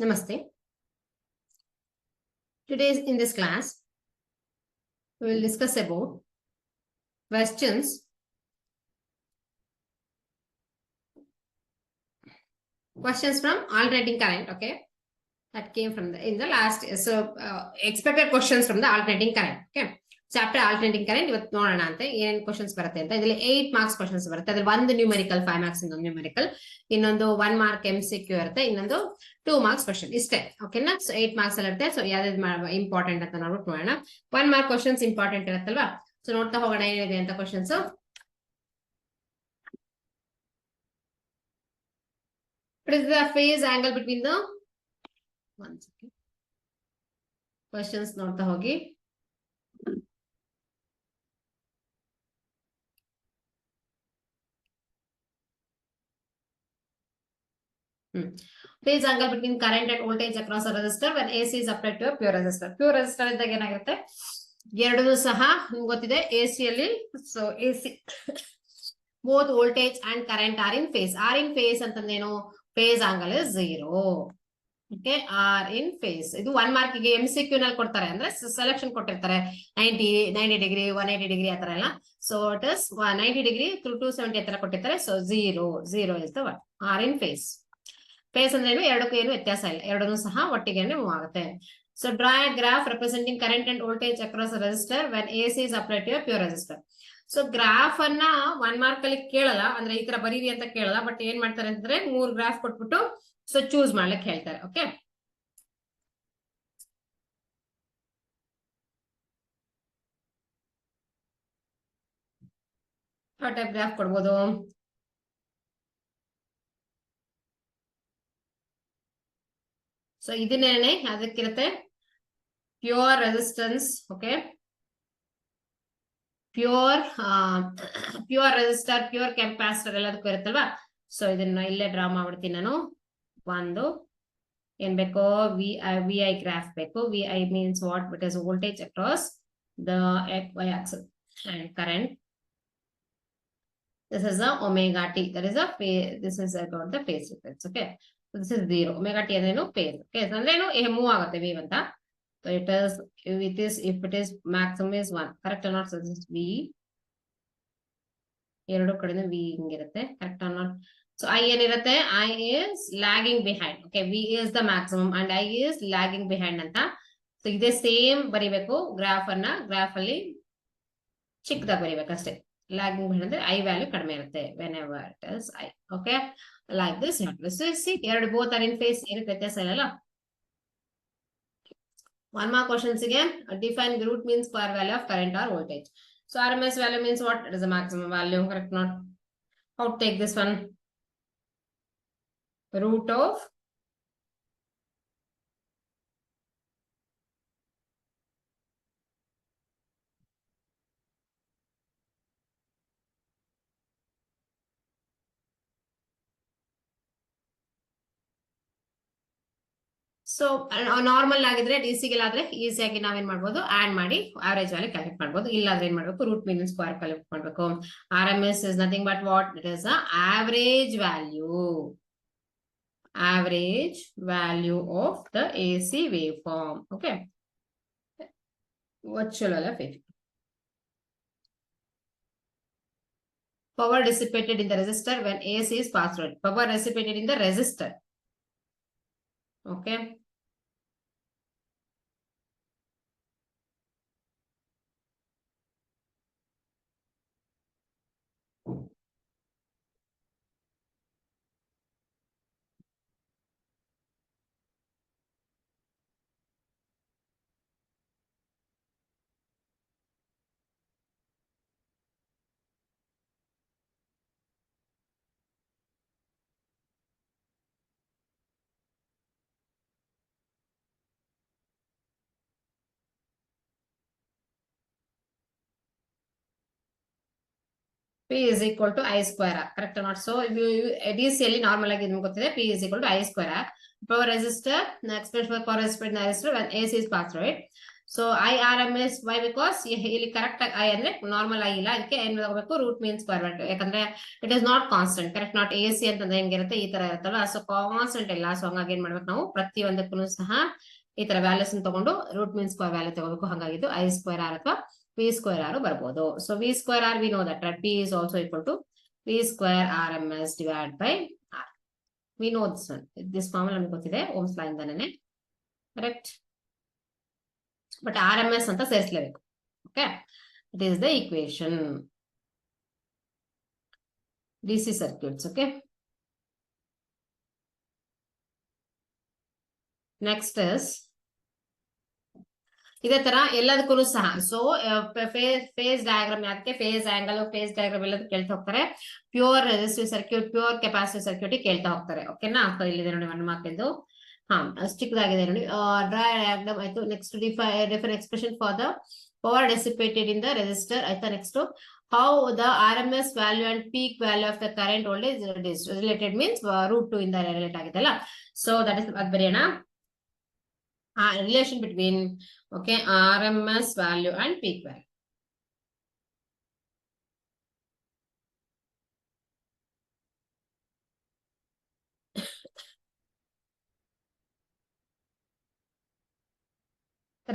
Namaste. Today in this class, we will discuss about questions from alternating current. Okay, that came from in the last. So expected questions from the alternating current. Okay, chapter alternating current ಇವತ್ತು ನೋಡೋಣ ಅಂತ ಏನೇನು questions ಬರುತ್ತೆ ಅಂತ. ಇದರಲ್ಲಿ 8 marks questions ಬರುತ್ತೆ. ಅದ್ರಲ್ಲಿ ಒಂದು ನ್ಯೂಮೆರಿಕಲ್ 5 ಮಾರ್ಕ್ಸ್ ಇನ್ನೊಂದು ನ್ಯೂಮೆರಿಕಲ್, ಇನ್ನೊಂದು 1 ಮಾರ್ಕ್ MCQ ಇರುತ್ತೆ, ಇನ್ನೊಂದು 2 ಮಾರ್ಕ್ಸ್ ಕ್ವಶನ್. ಇಷ್ಟೇ. ಓಕೆನಾ? ಸೊ 8 ಮಾರ್ಕ್ಸ್ ಅಲ್ಲಿ ಇರುತ್ತೆ. ಸೊ ಯಾವ್ದು ಇಂಪಾರ್ಟೆಂಟ್ ಅಂತ ನೋಡ್ಬಿಟ್ಟು ನೋಡೋಣ. 1 ಮಾರ್ಕ್ ಕ್ವಶನ್ಸ್ ಇಂಪಾರ್ಟೆಂಟ್ ಇರುತ್ತಲ್ವಾ? ಸೊ ನೋಡ್ತಾ ಹೋಗೋಣ ಏನಿದೆ ಅಂತ questions. What is the phase angle between the one second. Questions ನೋಡ್ತಾ ಹೋಗಿ. Phase angle between current and voltage across a resistor when AC is applied to a pure resistor. Pure resistor ಇದ್ದಾಗ ಏನಾಗುತ್ತೆ? ಎರಡೂ ಸಹ ನಿಮ್ಗೆ ಗೊತ್ತಿದೆ AC ಅಲ್ಲಿ. So AC both voltage and current are in phase. Are in phase ಅಂತಂದೇನು? Phase angle is 0. Okay, are in phase. ಇದು 1 mark ಗೆ MCQ ನಲ್ಲಿ ಕೊಡ್ತಾರೆ, ಅಂದ್ರೆ ಸೆಲೆಕ್ಷನ್ ಕೊಟ್ಟಿರ್ತಾರೆ 90 ಡಿಗ್ರಿ 180 ಡಿಗ್ರಿ ಆತರ ಎಲ್ಲ. So it is 90 degree to 270 ಆತರ ಕೊಟ್ಟಿರ್ತಾರೆ. So 0 is the word. Or in phase. Phase ಅಂದ್ರೆ ಎರಡಕ್ಕೂ ಏನು ವ್ಯತ್ಯಾಸ ಇಲ್ಲ, ಎರಡನ್ನೂ ಸಹ ಒಟ್ಟಿಗೆ ಮೂವ್ ಆಗುತ್ತೆ. So draw A graph representing current and voltage across resistor when AC is applied to a pure resistor. So graph ಅನ್ನ 1 ಮಾರ್ಕ್ ಅಲ್ಲಿ ಕೇಳಲ್ಲ, ಅಂದ್ರೆ ಈ ತರ ಬರೀರಿ ಅಂತ ಕೇಳಲ್ಲ. ಬಟ್ ಏನ್ ಮಾಡ್ತಾರೆ ಅಂದ್ರೆ 3 ಗ್ರಾಫ್ ಕೊಟ್ಬಿಟ್ಟು ಸೊ ಚೂಸ್ ಮಾಡ್ಲಿಕ್ಕೆ ಹೇಳ್ತಾರೆ. ಓಕೆ, ಯಾವ ಟೈಪ್ ಗ್ರಾಫ್ ಕೊಡ್ಬೋದು? ಸೊ ಇದನ್ನೇನೆ ಅದಕ್ಕಿರುತ್ತೆ pure resistance. Okay, pure resistor, pure capacitor ಎಲ್ಲದಕ್ಕೂ ಇರುತ್ತಲ್ವಾ? ಸೊ ಇದನ್ನ ಇಲ್ಲೇ ಡ್ರಾ ಮಾಡ್ಬಿಡ್ತೀನಿ ನಾನು. ಒಂದು ಏನ್ ಬೇಕೋ ವಿ ಐ ಗ್ರಾಫ್ ಬೇಕು. V I means what? It is voltage across the y axis and current. This is the omega t. That is a phase. This is about the phase difference. Okay, so this is 0. Omega t ಅಂದ್ರೇನು? phase. Okay, so ಅಂದ್ರೇನು move ಆಗುತ್ತೆ wave ಅಂತ. So it is if it is maximum is 1. Correct or not? So this is v. ಎರಡು ಕಡೆನೂ v ಹಿಂಗಿರುತ್ತೆ. Correct or not? So I ಏನಿರುತ್ತೆ? I is lagging behind. Okay, v is the maximum and I is lagging behind ಅಂತ. So ಇದೇ same ಬರಿಬೇಕು. Graph ಅಲ್ಲಿ ಚಿಕ್ಕದಾಗಿ ಬರಿಬೇಕಷ್ಟೇ. Lagging behind ಅಂದ್ರೆ I value ಕಡಿಮೆ ಇರುತ್ತೆ whenever it is I. Okay, like this. ಎರಡು ಬೋತ್ ಆರ್ ಇನ್ ಫೇಸ್, ಏನಕ್ಕೆ ವ್ಯತ್ಯಾಸ ಇಲ್ಲಲ್ಲ? 1 mark questions again. Define the root means square value of current or voltage. So RMS value means what? It is the maximum value. Correct? Not how to take this one? Root of so normal ಆಗಿದ್ರೆ DC ಗೆಲ್ಲಾದ್ರೆ ಈಸಿಯಾಗಿ ನಾವೇನ್ ಮಾಡ್ಬೋದು? Add ಮಾಡಿ average value calculate ಮಾಡ್ಬೋದು. ಇಲ್ಲಾದ್ರೆ ಏನ್ ಮಾಡ್ಬೇಕು? Root mean square calculate ಮಾಡ್ಬೇಕು. RMS is nothing but what? It is the average value of the AC waveform. Okay, virtual wave. Power dissipated in the resistor when AC is passed through it. Power dissipated in the resistor. Okay, P is equal to I square R. Correct or not? So if you DC ಅಲ್ಲಿ normal ಆಗಿ ನಿಮ್ಗೆ ಗೊತ್ತಿದೆ P is equal to I square R. Power resistor, expression for power resistor in the resistor when AC is passed through it. So IRMS why because ಇಲ್ಲಿ correct ಆಗಿ I ಅಂದ್ರೆ normal I ಇಲ್ಲ, ಅದಕ್ಕೆ ಏನ್ ತಗೋಬೇಕು ರೂಟ್ ಮೀನ್ ಸ್ಕ್ವೇರ್ ವ್ಯಾಲ್ಯೂ, ಯಾಕಂದ್ರೆ it is not constant correct, not AC ಅಂತಂದ್ರೆ ಹೆಂಗಿರುತ್ತೆ ಈ ತರ ಇರುತ್ತಲ್ಲ, ಸೊ ಕಾನ್ಸ್ಟೆಂಟ್ ಇಲ್ಲ. ಸೊ ಹಂಗಾಗಿ ಏನ್ ಮಾಡ್ಬೇಕು ನಾವು ಪ್ರತಿಯೊಂದಕ್ಕೂ ಸಹ ಈ ತರ ವ್ಯಾಲ್ಯೂಸ್ ತಗೊಂಡು ರೂಟ್ ಮೀನ್ ಸ್ಕ್ವೇರ್ ವ್ಯಾಲ್ಯೂ ತಗೋಬೇಕು. ಹಾಗಾಗಿದ್ದು I ಸ್ಕ್ವೇರ್ ಆರ್ ಅಥವಾ V ಸ್ಕ್ವೇರ್ ಆರ್ ಬರ್ಬೋದು. So V square R we know that P is also equal to V square RMS divided by R. We know this one. This formula ನಮಗೆ ಗೊತ್ತಿದೆ Ohm's law ಇಂದಾನೆ, correct. But RMS ಅಂತ ಸೇರಿಸಲೇಬೇಕು. Okay, it is the equation. DC circuits. Okay, next is ಇದೇ ತರ ಎಲ್ಲದಕ್ಕೂ ಸಹ. So phase diagram ಯಾಕೆ, ಫೇಸ್ ಆಂಗಲ್, ಫೇಸ್ ಡಯಾಗ್ರಾಮ್ ಎಲ್ಲದಕ್ಕೂ ಕೇಳ್ತಾ ಹೋಗ್ತಾರೆ. Pure resistive circuit, pure capacitive circuit ಕೇಳ್ತಾ ಹೋಗ್ತಾರೆ. ಓಕೆನಾ, ಇಲ್ಲಿದೆ ನೋಡಿ 1 ಮಾರ್ಕ್ ಎಂದು. ಚಿಕ್ಕದಾಗಿದೆ ನೋಡಿ. ಡ್ರಾ ಡಯಾಗ್ರಾಮ್ ಆಯ್ತು. Next different expression for the power dissipated in the resistor ಆಯ್ತಾ. Next how the RMS value and peak value of the current voltage is related means √2 ಇಂದ ರಿಲೇಟ್ ಆಗಿದೆಲ್ಲ. ಸೊ ದಟ್ ಇಸ್ ಅದು ಬರೆಯೋಣ. Relation between okay RMS value and peak value.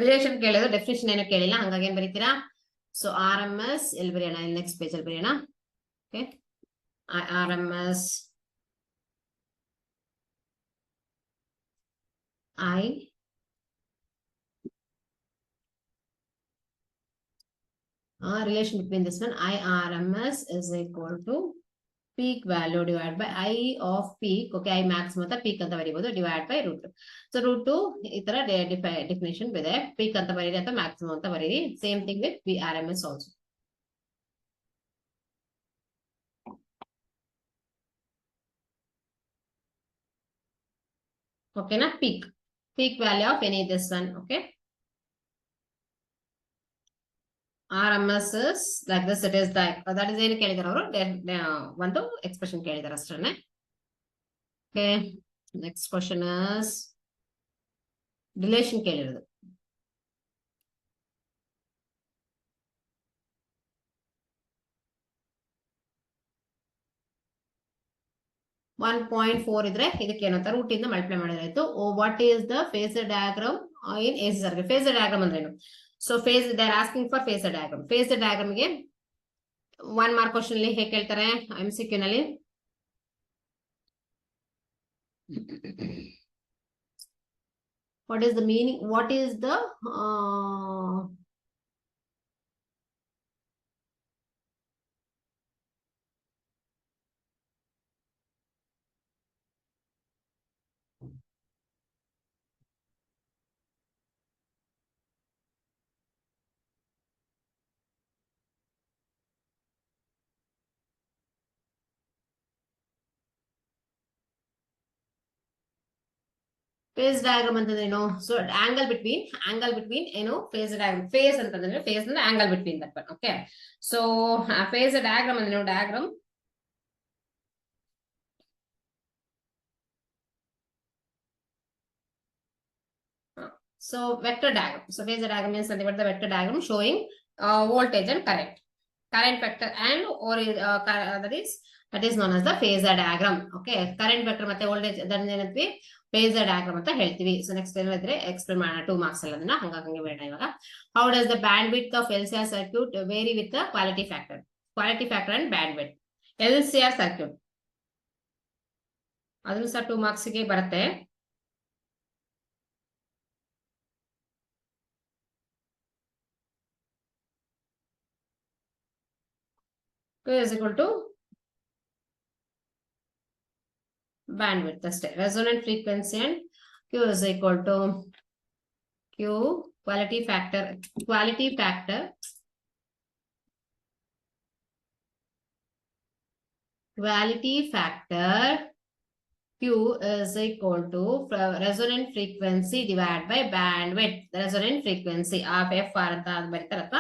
Relation ಕೇಳಿದ್ರು, definition ಏನು ಕೇಳಿಲ್ಲ, ಹಾಗಾಗಿ ಏನ್ ಬರೀತೀರಾ. So RMS ಎಲ್ಲಿ ಬರೆಯೋಣ, ನೆಕ್ಸ್ಟ್ ಪೇಜ್ ಅಲ್ಲಿ ಬರೆಯೋಣ. Okay, RMS relation between this one IRMS is equal to peak value divided by I of peak. Okay, I max ಮತ್ತೆ peak ಅಂತ ಬರೀಬಹುದು divided by √2. So √2 ಈ ತರ ಡೆಫಿನಿಷನ್ ಇದೆ. peak ಅಂತ ಬರೀರಿ ಅಥವಾ maximum ಅಂತ ಬರೀರಿ. Same thing with RMS also. ಓಕೆನಾ, peak value of any this one. okay, RMS is like this. It is that is ಏನು ಕೇಳಿದಾರೆ ಅವರು, ಒಂದು ಎಕ್ಸ್ಪ್ರೆಷನ್ ಕೇಳಿದಾರೆ ಅಷ್ಟೇ. Okay, next question is relation ಕೇಳಿರೋದು. .4 ಇದ್ರೆ ಇದಕ್ಕೆ ಏನಂತ ರೂಟ್ ಇಂದ ಮಲ್ಟಿಪ್ಲೈ ಮಾಡಿದ್ರಾಯ್ತು. What is the phasor diagram in AC circuit. Phasor diagram ಅಂದ್ರೆ ಏನು? So phase they are asking for phasor diagram. Phasor diagram ಗೆ 1 ಮಾರ್ಕ್ ಕ್ವಶನ್ ಅಲ್ಲಿ ಹೇಗೆ ಕೇಳ್ತಾರೆ MCQ ನಲ್ಲಿ. What is the meaning? What is the phase diagram ಅಂತಂದ್ರೆ ಏನು? So angle between ಏನು ಫೇಸ್ ಡಯಾಗ್ರಾಮ್. ಫೇಸ್ ಅಂತಂದ್ರೆ ಫೇಸ್ ಅಂದ್ರೆ angle between that one. Okay, so phase diagram ಅಂದ್ರೆ diagram so vector diagram. So phasor diagram means nothing but the vector diagram showing voltage and current vector and or that is known as the phasor diagram. Okay, current vector ಮತ್ತೆ voltage ಅದನ್ನ ಏನಂತೀವಿ phasor diagram ಅಂತ ಹೇಳ್ತೀವಿ. So next ಏನಿದ್ರೆ explain ಮಾಡೋಣ 2 marks ಅಲ್ಲಿ ಅದನ್ನ ಹಂಗಾಗಿ ಬೇಡ ಇವಾಗ. How does the bandwidth of LCR circuit vary with the quality factor and bandwidth? LCR circuit ಅದನ್ನು ಸಹ 2 ಮಾರ್ಕ್ಸ್ ಗೆ ಬರುತ್ತೆ. Q is equal to bandwidth ಅಷ್ಟೇ. resonant frequency and Q is equal to Q quality factor Q is equal to resonant frequency divided by bandwidth. The resonant frequency of FR ಅಂತ ಬರೀತಾರಪ್ಪ,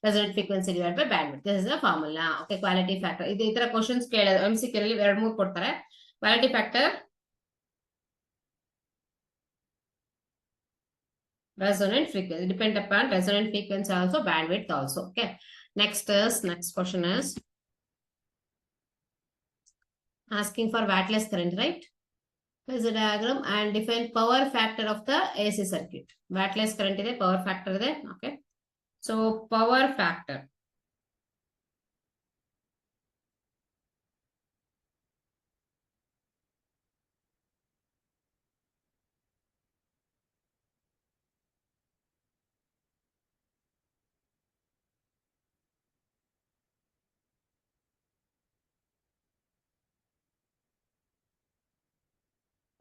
resonant frequency divided by bandwidth. This is the formula. Okay, quality factor. ಈ ತರ questions ಕೇಳೋದು MCQ ಅಲ್ಲಿ 2-3 ಕೊಡ್ತಾರೆ. Quality factor Resonant frequency depend upon resonant frequency also, bandwidth also. Okay. Next question is asking for wattless current, right? Is a diagram and define power factor of the AC circuit. Wattless current is power factor there. Okay. So power factor.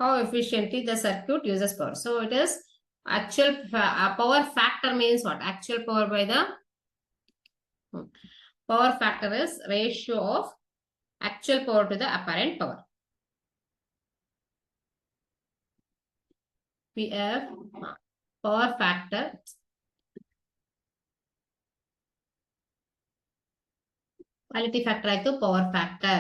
How efficiently the circuit uses power. So it is actual power factor means what? Actual power by the power factor is ratio of actual power to the apparent power. PF power factor quality factor ಆಯ್ತು power factor.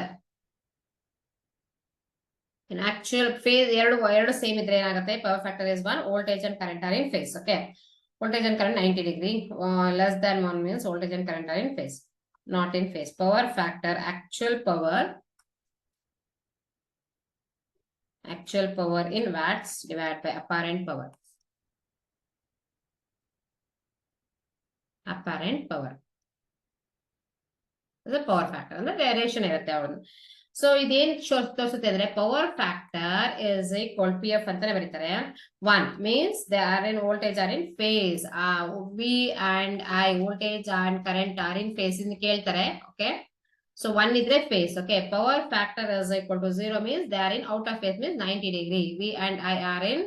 In actual phase ಎರಡು same ಇದ್ರೆ ಏನಾಗುತ್ತೆ power factor is 1, voltage and current are in phase. Okay, voltage and current 90 degree, less than 1 means voltage and current are in phase, not in phase. Power factor actual power in watts divided by apparent power. Apparent power is a power factor ಅಂದ್ರೆ variation ಇರುತ್ತೆ ಅವ್ರದ್ದು. So ಇದೇನ್ ತೋರಿಸುತ್ತೆ ಅಂದ್ರೆ power factor is equal PF ಅಂತಾನೆ ಬರೀತಾರೆ. 1 means they are in voltage are in phase. V and I voltage and current are in phase in ಕೇಳ್ತಾರೆ. Okay, so 1 ಇದ್ರೆ phase. Okay, power factor is equal to 0 means they are in out of phase means 90 degree. V and I are in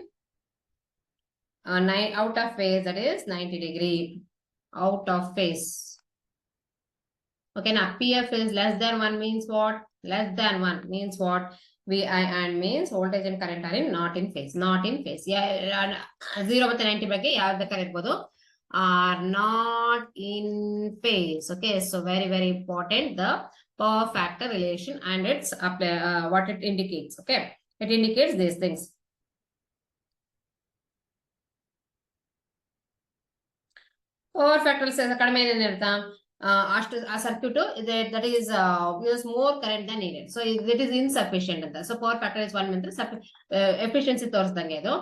out of phase, that is 90 degree out of phase. Okay, now PF is less than 1 means what? Less than 1 means what? VI and means voltage and current are in not in phase. Not in phase. Yeah, 0 ಮತ್ತು 90 ಬಗ್ಗೆ ಯಾವ್ದು ಬೇಕಾದ್ರೆ ಇರ್ಬೋದು. Are not in phase. Okay, so very important the power factor relation and its what it indicates. Okay, it indicates these things. Power factor ಕಡಿಮೆ ಏನಿರುತ್ತಾ ಅಷ್ಟು ಆ circuit that is use more current than needed, so it is insufficient ಅಂತ. So power factor is 1 ಅಂದ್ರೆ efficiency ತೋರಿಸ್ದಂಗೆ ಇದು.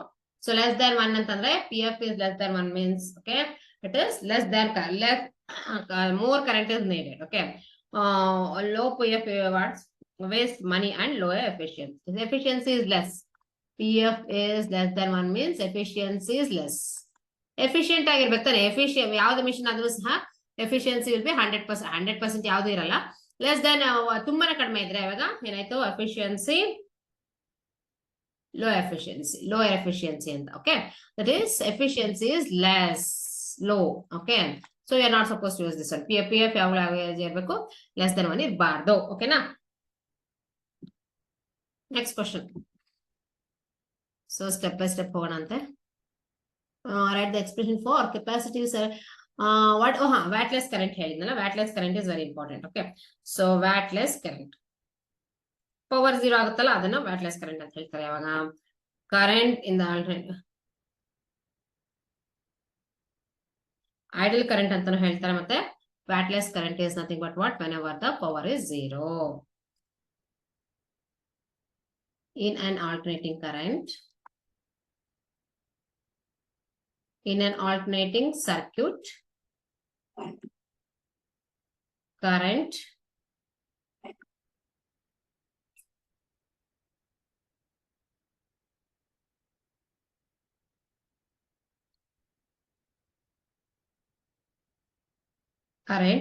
So less than 1 ಅಂತಂದ್ರೆ PF is less than 1 means okay it is less than more current is needed. Okay, low PF watts waste money and lower efficiency. Efficiency is less. PF is less than 1 means efficiency is less. Efficient ಆಗಿರ್ಬೇಕಾರೆ efficient ಯಾವ್ದು machine ಆದ್ರೂ ಸಹ efficiency will be 100%. 100% ಯಾವ್ದು ಇರಲ್ಲ. Less than ತುಂಬಾನೇ ಕಡಿಮೆ ಇದ್ರೆ ಅವಾಗ ಏನಾಯ್ತು ಎಫಿಷಿಯನ್ಸಿ lower efficiency ಅಂತ. Okay, that is efficiency is less low. Okay, so you are not supposed to use this one. PF ಯಾವಾಗಲೂ ಇರಬೇಕು, less than 1 ಇರಬಾರ್ದು. ಓಕೆನಾ? Next question. So step by step ಹೋಗೋಣ ಅಂತೆ. Write the expression for capacitive what wattless current ಹೇಳಿದ್ನಲ್ಲ. wattless current is very important. Okay, so wattless current power 0 ಆಗುತ್ತಲ್ಲ ಅದನ್ನ wattless current ಅಂತ ಹೇಳ್ತಾರೆ. ಯಾವಾಗ current in the alternating idle current ಅಂತಾನು ಹೇಳ್ತಾರೆ. ಮತ್ತೆ wattless current is nothing but what? Whenever the power is 0 in an alternating current, in an alternating circuit, current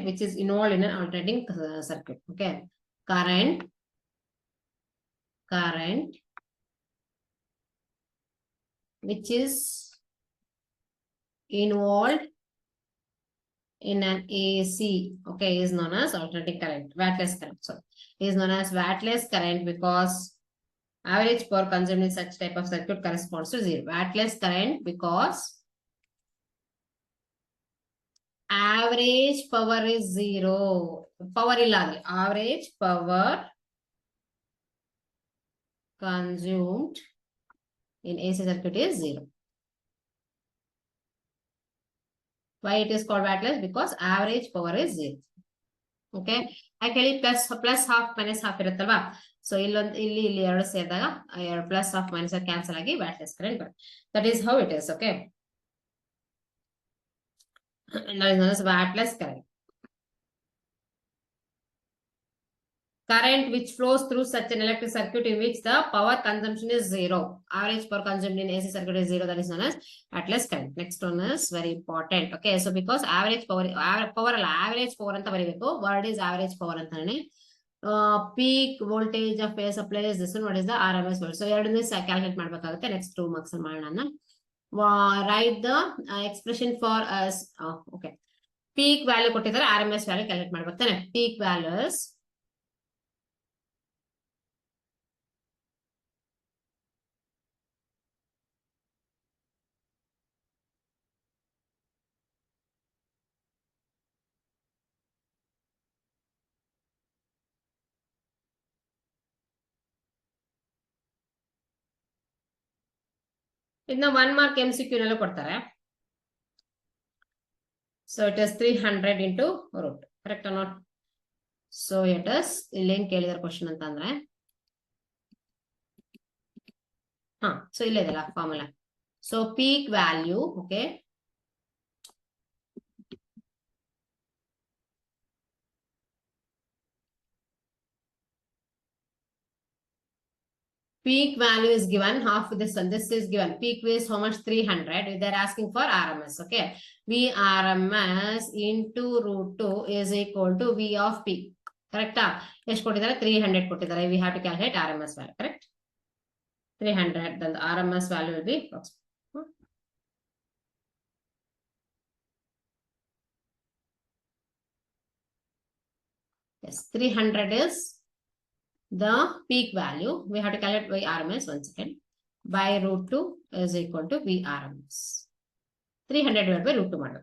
which is involved in an alternating circuit. Okay, current which is involved in an AC, okay, is known as alternating current. Wattless current, so is known as wattless current because average power consumed in such type of circuit corresponds to 0. Wattless current because average power is 0. Power illa average power consumed in AC circuit is 0. Why it is called wattless? Because average power is 0. Okay ಯಾಕೆ ಹೇಳಿ plus half minus half ಇರುತ್ತಲ್ವಾ. So ಇಲ್ಲಿ ಎರಡು ಸೇರಿದಾಗ plus half minus cancel ಆಗಿ wattless current ಬರುತ್ತೆ. That is how it is. Okay, wattless current. Current which flows through such an electric circuit in which the power consumption is 0. Average power consumed in AC circuit is 0. That is known as wattless current. Next one is very important. Okay, so because average power average power anta baribeku. Word is average power antane. Peak voltage of a supply is this one. What is the RMS voltage? So ಎರಡನೇ calculate ಮಾಡಬೇಕಾಗುತ್ತೆ. Next 2 marks ಮಾಡೋಣ. Write the expression for us. Okay, peak value ಕೊಟ್ಟಿದ್ದಾರೆ, RMS value calculate ಮಾಡಬೇಕು ತಾನೆ. Peak values ಇದನ್ನ 1 mark MCQ ನಲ್ಲೂ ಕೊಡ್ತಾರೆ. So it is 300 into root. Correct not? So it is ಇಲ್ಲೇನ್ ಕೇಳಿದಾರೆ ಕ್ವಶನ್ ಅಂತ ಅಂದ್ರೆ ಸೊ ಇಲ್ಲೇ ಇದೆಲ್ಲ formula. So peak value, okay, peak value is given, half this one, this is given. Peak is how much? 300. They're asking for RMS. Okay, VRMS into root 2 is equal to V of peak. Correct? Yes, 300 kottidare. We have to calculate RMS value. Correct? 300. Then the RMS value will be yes, 300 is the peak value. We have to calculate by RMS. Once again, by root 2 is equal to VRMS. 300 divided by root 2 model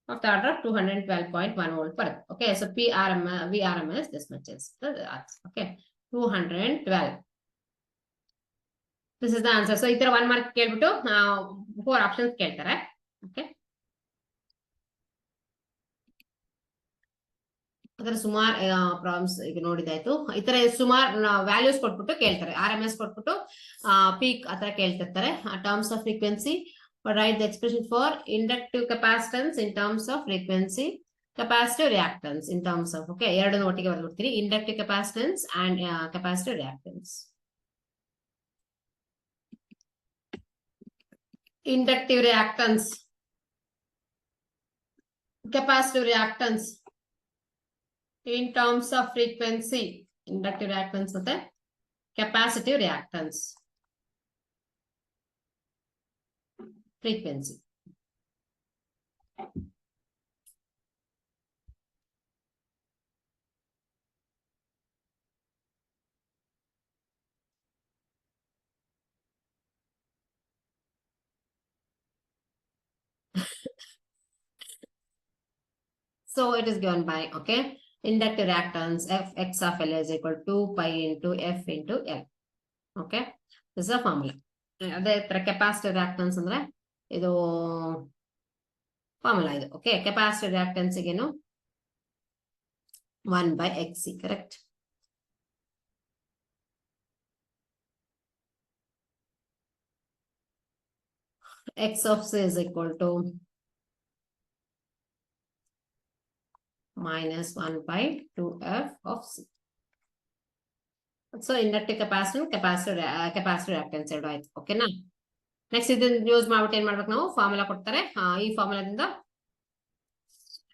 of the order of 212.1 volt per. Okay, so VRMS this much is the answer. Okay, 212. This is the answer. So idhar 1 mark kelbittu 4 options keltare. Okay, ಅದರ ಸುಮಾರು problems ಈಗ ನೋಡಿದಾಯ್ತು. ಈ ತರ ಸುಮಾರು values ಕೊಟ್ಬಿಟ್ಟು ಕೇಳ್ತಾರೆ, RMS ಕೊಟ್ಬಿಟ್ಟು peak ಆತರ ಕೇಳ್ತಿರ್ತಾರೆ. Terms of frequency, write the expression for inductive capacitance in terms of frequency, capacitive reactance in terms of, okay, ಎರಡನ್ನು ಒಟ್ಟಿಗೆ ಬರೆದ್ಬಿಡ್ತೀರಿ, inductive capacitance and capacitive reactance. Inductive reactance, capacitive reactance in terms of frequency. Inductive reactance ಮತ್ತೆ capacitive reactance frequency. So it is given by, okay, inductive reactance Fx of L is equal to 2 pi into F into L. Okay, this is the formula. ಅದೇ ತರ capacitive reactance ಅಂದ್ರೆ ಇದು formula ಇದು. Okay, capacitive reactance ಗೆನು 1 by Xc. Correct? X of C is equal to minus 1 by 2F of C. So inductive capacitance, capacitive reactance ಎರಡು ಆಯ್ತು. ಓಕೆನಾ? Next ಇದನ್ನ ಯೂಸ್ ಮಾಡ್ಬಿಟ್ಟು ಏನ್ ಮಾಡ್ಬೇಕು ನಾವು? ಫಾರ್ಮುಲಾ ಕೊಡ್ತಾರೆ, ಈ ಫಾರ್ಮುಲಾದಿಂದ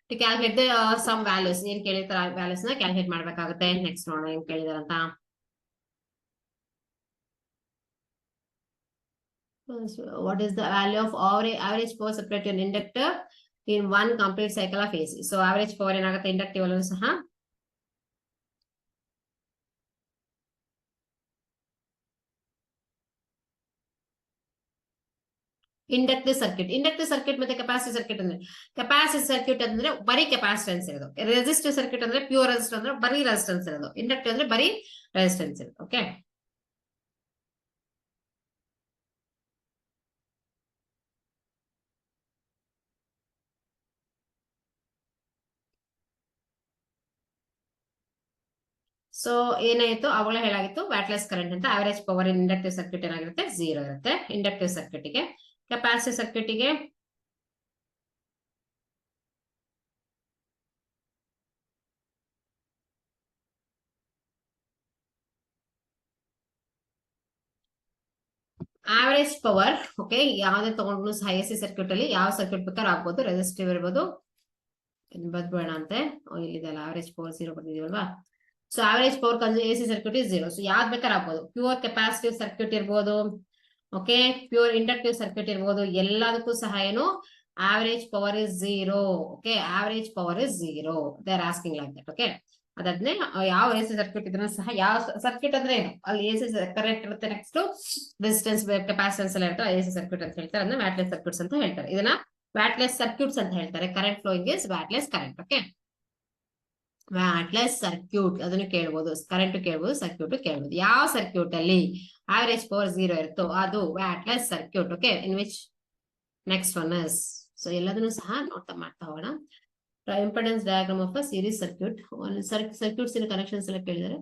to calculate the some values. ಏನ್ ಕೇಳಿರ್ತಾರೆ ವ್ಯಾಲ್ಯೂಸ್ ನ ಕ್ಯಾಲ್ಕುಲೇಟ್ ಮಾಡ್ಬೇಕಾಗುತ್ತೆ. ನೆಕ್ಸ್ಟ್ ನೋಡೋಣ ಏನ್ ಕೇಳಿದಾರಂತ. What is the value of average power supplied to an inductor in one complete cycle of AC? So average power ಏನಾಗುತ್ತೆ ಇಂಡಕ್ಟಿವ್ ಅಲ್ಲೂ ಸಹ ಇಂಡಕ್ಟಿವ್ ಸರ್ಕ್ಯೂಟ್ ಮತ್ತೆ capacitive circuit ಅಂದ್ರೆ, ಕೆಪಾಸಿಟಿವ್ ಸರ್ಕ್ಯೂಟ್ ಅಂದ್ರೆ ಬರೀ ಕೆಪಾಸಿಟೆನ್ಸ್ ಇರೋದು, ರೆಸಿಸ್ಟಿವ್ ಸರ್ಕ್ಯೂಟ್ ಅಂದ್ರೆ ಪ್ಯೂರ್ ರೆಸಿಸ್ಟೆನ್ಸ್ ಅಂದ್ರೆ ಬರೀ ರೆಸಿಸ್ಟೆನ್ಸ್ ಇರೋದು, ಇಂಡಕ್ಟಿವ್ ಅಂದ್ರೆ ಬರೀ ರೆಸಿಸ್ಟೆನ್ಸ್ ಇರೋದು. ಓಕೆ, ಸೊ ಏನಾಯ್ತು ಅವಾಗಲೇ ಹೇಳಾಗಿತ್ತು ವ್ಯಾಟ್ಲೆಸ್ ಕರೆಂಟ್ ಅಂತ. Average power in inductive circuit ಏನಾಗಿರುತ್ತೆ 0 ಇರುತ್ತೆ ಇಂಡಕ್ಟಿವ್ ಸರ್ಕ್ಯೂಟ್ ಗೆ. ಕೆಪಾಸಿಟಿವ್ ಸರ್ಕ್ಯೂಟ್ ಗೆ ಆವರೇಜ್ ಪವರ್ ಓಕೆ ಯಾವ್ದೇ ತಗೊಂಡ್ರು ಸಹ ಎ ಸಿ ಸರ್ಕ್ಯೂಟ್ ಅಲ್ಲಿ ಯಾವ ಸರ್ಕ್ಯೂಟ್ ಬೇಕಾದ್ರೂ ಆಗ್ಬೋದು, ರೆಸಿಸ್ಟಿವ್ ಇರ್ಬೋದು, ಬೇಡ ಅಂತೆ ಇಲ್ಲಿದೆಲ್ಲ ಆವರೇಜ್ ಪವರ್ 0 ಬರ್ತಿದೀವಲ್ವಾ. So average power A C circuit is 0. So ಯಾವ್ದು ಬೇಕಾದ್ರೆ ಆಗ್ಬೋದು, ಪ್ಯೂರ್ ಕೆಪಾಸಿಟಿವ್ ಸರ್ಕ್ಯೂಟ್ ಇರ್ಬೋದು, ಓಕೆ ಪ್ಯೂರ್ ಇಂಡಕ್ಟಿವ್ ಸರ್ಕ್ಯೂಟ್ ಇರ್ಬೋದು, ಎಲ್ಲದಕ್ಕೂ ಸಹ ಏನು average power is 0. Okay average power is 0 they are asking like that. Okay ಅದಾದ್ಮೇಲೆ ಯಾವ ಎ ಸಿ ಸರ್ಕ್ಯೂಟ್ ಇದ್ರೂ ಸಹ ಯಾವ ಸರ್ಕ್ಯೂಟ್ ಅಂದ್ರೆ ಏನು ಅಲ್ಲಿ ಎ ಸಿ ಕರೆಂಟ್ ಇರುತ್ತೆ, ನೆಕ್ಸ್ಟ್ ರೆಸಿಸ್ಟೆನ್ಸ್ ಕೆಪಾಸಿಟೆನ್ಸ್ ಎಲ್ಲ ಇರುತ್ತೆ, ಎ ಸಿ ಸರ್ಕ್ಯೂಟ್ ಅಂತ ಹೇಳ್ತಾರೆ, ಅದನ್ನ ವ್ಯಾಟ್ಲೆಸ್ ಸರ್ಕ್ಯೂಟ್ಸ್ ಅಂತ ಹೇಳ್ತಾರೆ. ಇದನ್ನ ವ್ಯಾಟ್ಲೆಸ್ ಸರ್ಕ್ಯೂಟ್ಸ್ ಅಂತ ಹೇಳ್ತಾರೆ. Current flowing is wattless current. Okay wattless circuit ಅದನ್ನು ಕೇಳ್ಬೋದು, ಕರೆಂಟ್ ಕೇಳ್ಬೋದು, ಸರ್ಕ್ಯೂಟ್ ಕೇಳ್ಬೋದು. ಯಾವ ಸರ್ಕ್ಯೂಟ್ ಅಲ್ಲಿ ಆವರೇಜ್ ಪವರ್ 0 ಇರುತ್ತೋ ಅದು wattless circuit. Okay in which next one is, so ಎಲ್ಲದನ್ನು ಸಹ ನೋಡ್ತಾ ಮಾಡ್ತಾ ಹೋಗೋಣ. Impedance diagram of a series circuit. Circuits in connections ಎಲ್ಲ ಕೇಳಿದರೆ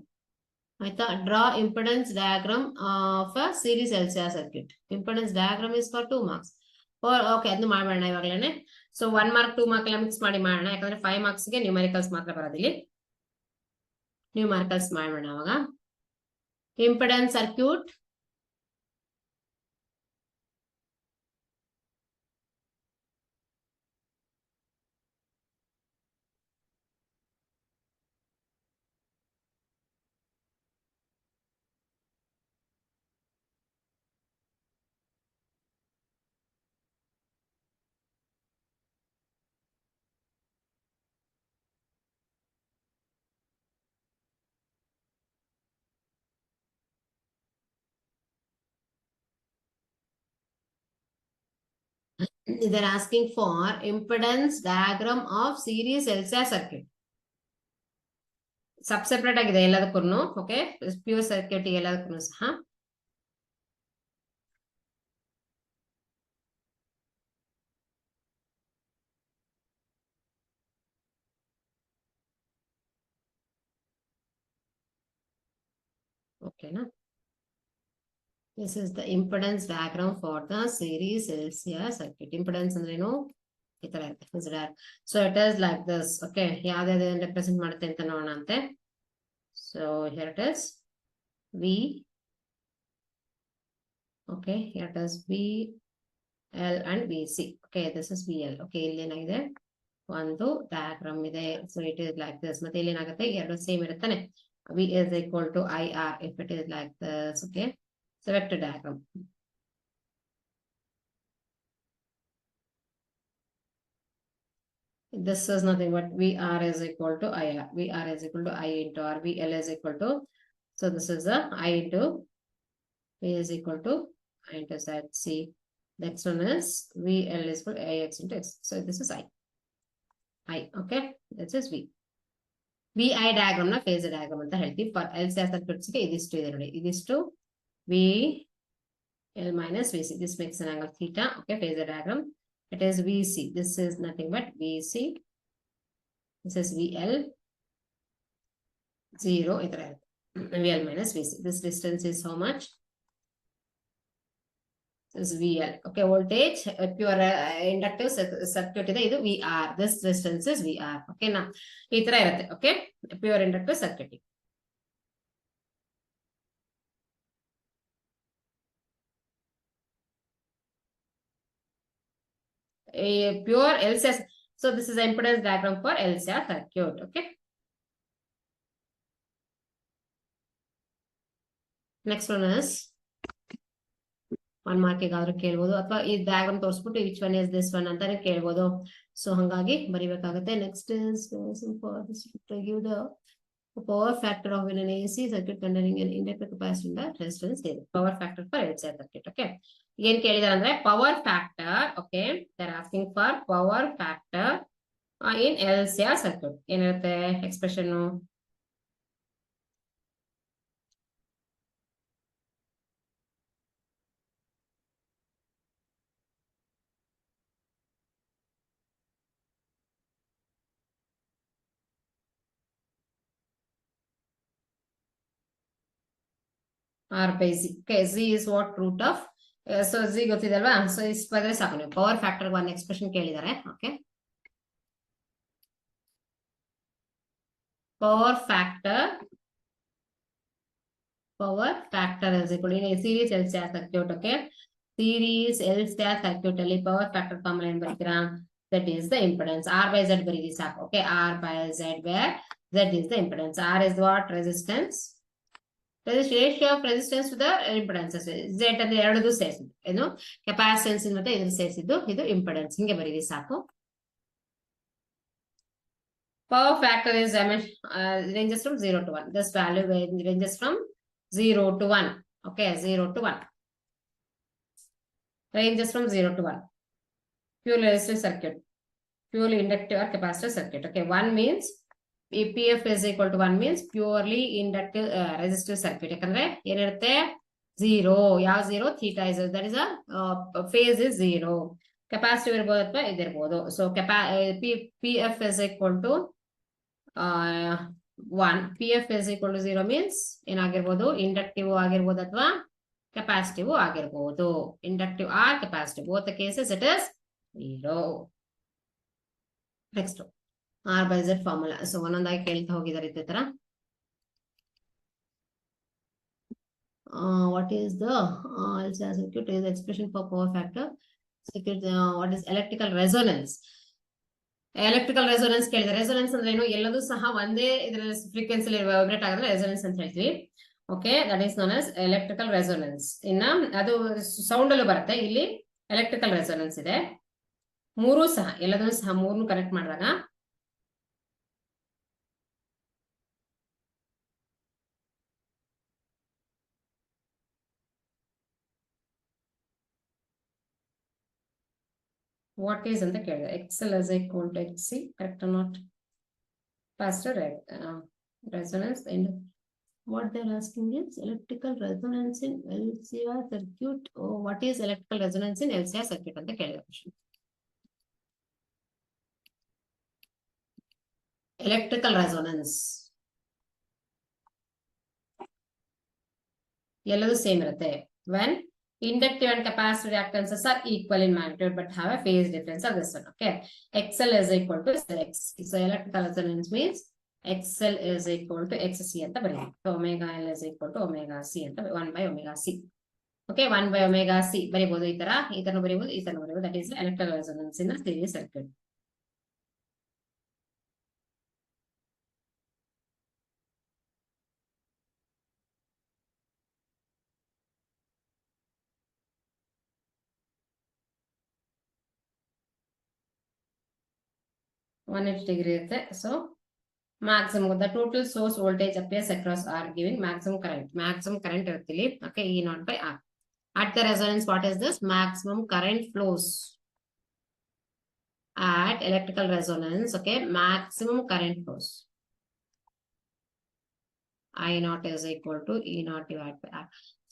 ಆಯ್ತಾ. Draw impedance diagram of a series L C R circuit. Impedance diagram is for 2 marks. ಓಕೆ ಅದನ್ನು ಮಾಡೋಣ ಇವಾಗಲೇ. ಸೊ 1 mark 2 mark ಎಲ್ಲ ಮಿಕ್ಸ್ ಮಾಡಿ ಮಾಡೋಣ, ಯಾಕಂದ್ರೆ 5 marks ಗೆ ನ್ಯೂಮೆರಿಕಲ್ಸ್ ಮಾತ್ರ ಬರೋದಿಲ್ಲಿ. ನ್ಯೂಮೆರಿಕಲ್ಸ್ ಮಾಡೋಣ ಅವಾಗ. Impedance circuit they are asking for impedance diagram of series LCR circuit. Sub separate ಆಗಿದೆ ಎಲ್ಲದಕ್ಕೂ. ಓಕೆ ಪ್ಯೂರ್ ಸರ್ಕ್ಯೂಟ್ ಎಲ್ಲದಕ್ಕೂ ಸಹ ಓಕೆನಾ. This is the impedance diagram for the series LCR circuit. Impedance ಅಂದ್ರೇನು ಈ ತರ ಇರುತ್ತೆ. So it is like this. Okay ಯಾವ್ದಾವ್ದು ರೆಪ್ರೆಸೆಂಟ್ ಮಾಡುತ್ತೆ ಅಂತ ನೋಡೋಣ ಅಂತೆ. So here it is V. Okay here it is V L and VC. Okay this is VL. Okay ಇಲ್ಲಿ ಏನಾಗಿದೆ ಒಂದು ಡಯಾಗ್ರಾಮ್ ಇದೆ. So it is like this. ಮತ್ತೆ ಇಲ್ಲಿ ಏನಾಗುತ್ತೆ ಎರಡು ಸೇಮ್ ಇರುತ್ತಾನೆ. V is equal to IR if it is like this. Okay so vector diagram. This is nothing but VR is equal to IR. VR is equal to I into R. VL is equal to, so this is a I into V is equal to I into Z. C. Next one is VL is equal to IX into X. So this is I. Okay. This is V. VI diagram na phasor diagram anta helತೀವಿ. For LCR circuits ಗೆ ಇದಿಷ್ಟು ಇದೆ ನೋಡಿ. ಇದಿಷ್ಟು VL minus VC. This makes an angle theta. Okay. Phasor diagram. It is VC. This is nothing but VC. This is VL 0. VL minus VC. This distance is how much? This is VL. Okay, voltage pure inductive circuit ide idu VR. This distance is VR. Okay na ee tara irutte. Okay pure inductive circuit. A pure LCR. So this is the impedance diagram for LCR circuit. Okay. Next one is 1 mark ಗಾದ್ರೂ ಕೇಳಬಹುದು, ಅಥವಾ ಈ diagram ತೋರಿಸ್ಬಿಟ್ಟು which one is this one ಅಂತಾನೆ ಕೇಳಬಹುದು. So ಹಂಗಾಗಿ ಬರಿಬೇಕಾಗುತ್ತೆ. Next is give the power factor of an AC circuit containing an inductor capacitor resistance ಇದೆ. Power factor for LCR circuit. Okay ಏನ್ ಕೇಳಿದಾರೆ ಅಂದ್ರೆ power factor. Okay they are asking for power factor in LCR circuit. ಏನಿರುತ್ತೆ expression? R by Z. Okay, Z is what? Root of. So Z ಗೊತ್ತಿದಲ್ವಾ? So is ಬಂದ್ರೆ ಸಾಕು ನೀವು. Power factor ಒಂದು expression ಕೇಳಿದ್ದಾರೆ. Okay, power factor is equal to series LCR circuit. Okay, series LCR circuit ಅಲ್ಲಿ power factor formula ಏನು ಬರ್ತೀರಾ? That is the impedance. R by Z ಬರೀರಿ ಸಾಕು. Okay, R by Z where Z is the impedance. R is what? Resistance. Ratio of resistance to the impedance. Z ಅಂದ್ರೆ ಎರಡದು ಸೇರಿಸಿದ್ದು ಏನು capacitance ಮತ್ತೆ ಇದ್ರ ಸೇರಿಸಿದ್ದು ಇದು impedance. ಹಿಂಗೆ ಬರೀರಿ ಸಾಕು. Power factor is ranges from 0 to 1. This value ranges from 0 to 1. Okay, 0 to 1. Ranges from 0 to 1. Purely resistive circuit. Purely inductive or capacitive circuit. Okay, 1 means PF is equal to 1 means purely inductive resistive circuit. ಯಾಕಂದ್ರೆ ಏನಿರುತ್ತೆ? 0. ಯಾವ 0? Theta is, that is a phase is 0. Capacitive ಇರ್ಬೋದು ಅಥವಾ ಇದಿರ್ಬೋದು. So PF is equal to 1. PF is equal to 0 means ಏನಾಗಿರ್ಬೋದು? Inductive ಆಗಿರ್ಬೋದು ಅಥವಾ capacitive ಆಗಿರ್ಬೋದು. Inductive or capacitive, both the cases it is 0. Next R by Z formula. So ಒಂದೊಂದಾಗಿ ಕೇಳ್ತಾ ಹೋಗಿದ್ದಾರೆ ಇದೇ ತರ. What is the LCR circuit is expression for power factor circuit. What is electrical resonance? Electrical resonance ಕೇಳಿದ್ರೆ, resonance ಅಂದ್ರೆ ಏನು? ಎಲ್ಲದೂ ಸಹ ಒಂದೇ ಇದರಲ್ಲಿ ಫ್ರೀಕ್ವೆನ್ಸಿ ವೈಬ್ರೇಟ್ ಆಗಿದ್ರೆ ರೆಸೋನೆನ್ಸ್ ಅಂತ ಹೇಳ್ತೀವಿ. Okay, that is known as electrical resonance. ಇನ್ನ ಅದು ಸೌಂಡ್ ಅಲ್ಲೂ ಬರುತ್ತೆ. ಇಲ್ಲಿ ಎಲೆಕ್ಟ್ರಿಕಲ್ ರೆಸೋನೆನ್ಸ್ ಇದೆ. ಮೂರು ಸಹ ಎಲ್ಲದನ್ನು ಸಹ ಮೂರನ್ನು ಕನೆಕ್ಟ್ ಮಾಡಿದಾಗ ವಾಟ್ ಈಸ್ ಅಂತ ಕೇಳಿದೆ. XL is equal to XC, correct or not? Faster resonance. And what they're asking is electrical resonance in LCR circuit. Oh, what is electrical resonance in LCR circuit ಅಂತ ಕೇಳಿದ question. Electrical resonance ಎಲ್ಲದೂ same ಇರುತ್ತೆ. when inductive and capacitive reactances are equal in magnitude but have a phase difference of this one. Okay, XL is equal to X. So electrical resonance means XL is equal to XC ಅಂತ ಬರೀತೀವಿ. So omega L is equal to omega C ಅಂತ 1 by omega C. Okay, 1 by omega C ಬರೀಬಹುದು. ಈ ತರ ಬರೀಬಹುದು, ಈ ತರ ಬರೀಬಹುದು. That is electrical resonance in a series circuit. degree ಇರುತ್ತೆ. So maximum the total source voltage appears across R giving maximum current ಇರುತ್ತೆ ಇಲ್ಲಿ. Okay, E naught by R. At the resonance, what is this? Maximum current flows at electrical resonance. Okay, maximum current flows. I naught is equal to E naught divided by R.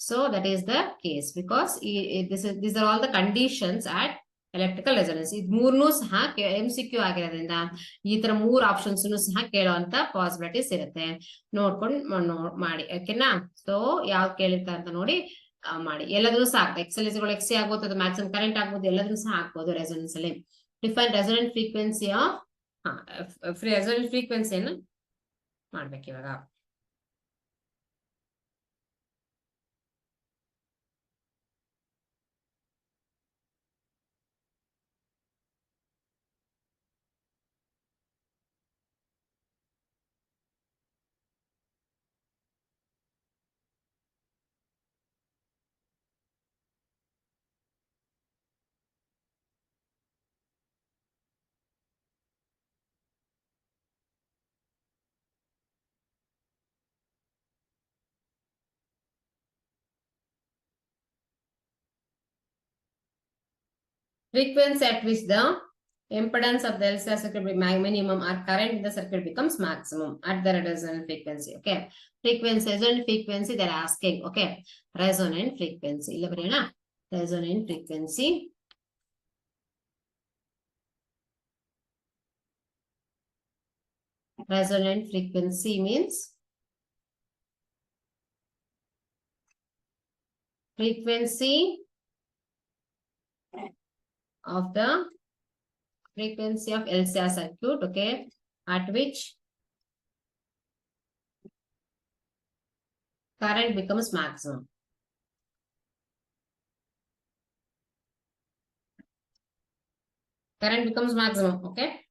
So that is the case because these are all the conditions at electrical resonance. ಇದು ಮೂರನ್ನೂ ಸಹ MCQ ಆಗಿರೋದ್ರಿಂದ ಈ ತರ ಮೂರು options ಸಹ ಕೇಳುವಂತ possibilities ಇರುತ್ತೆ. ನೋಡ್ಕೊಂಡು ಮಾಡಿ. ಓಕೆನಾ? ಸೊ ಯಾವ್ದು ಕೇಳಿರ್ತಾರೆ ಅಂತ ನೋಡಿ ಮಾಡಿ. ಎಲ್ಲದನ್ನು ಸಹ XL is equal to XC ಆಗ್ಬೋದು, ಅದು ಮ್ಯಾಕ್ಸಿಮಮ್ ಕರೆಂಟ್ ಆಗ್ಬೋದು, ಎಲ್ಲದನ್ನು ಸಹ ಹಾಕ್ಬೋದು ರೆಸೋನೆನ್ಸ್ ಅಲ್ಲಿ. ಡಿಫೈನ್ ರೆಸೋನೆಂಟ್ ಫ್ರೀಕ್ವೆನ್ಸಿ ಆಫ್ ರೆಸೋನೆಂಟ್ ಫ್ರೀಕ್ವೆನ್ಸಿಯನ್ನು ಮಾಡ್ಬೇಕು ಇವಾಗ. Frequency at which the impedance of the LCR circuit be minimum or current in the circuit becomes maximum at the resonant frequency. Okay, resonant frequency they're asking. Okay, resonant frequency illa barena. Resonant frequency means frequency of LCR circuit, okay, at which current becomes maximum. Current becomes maximum, okay.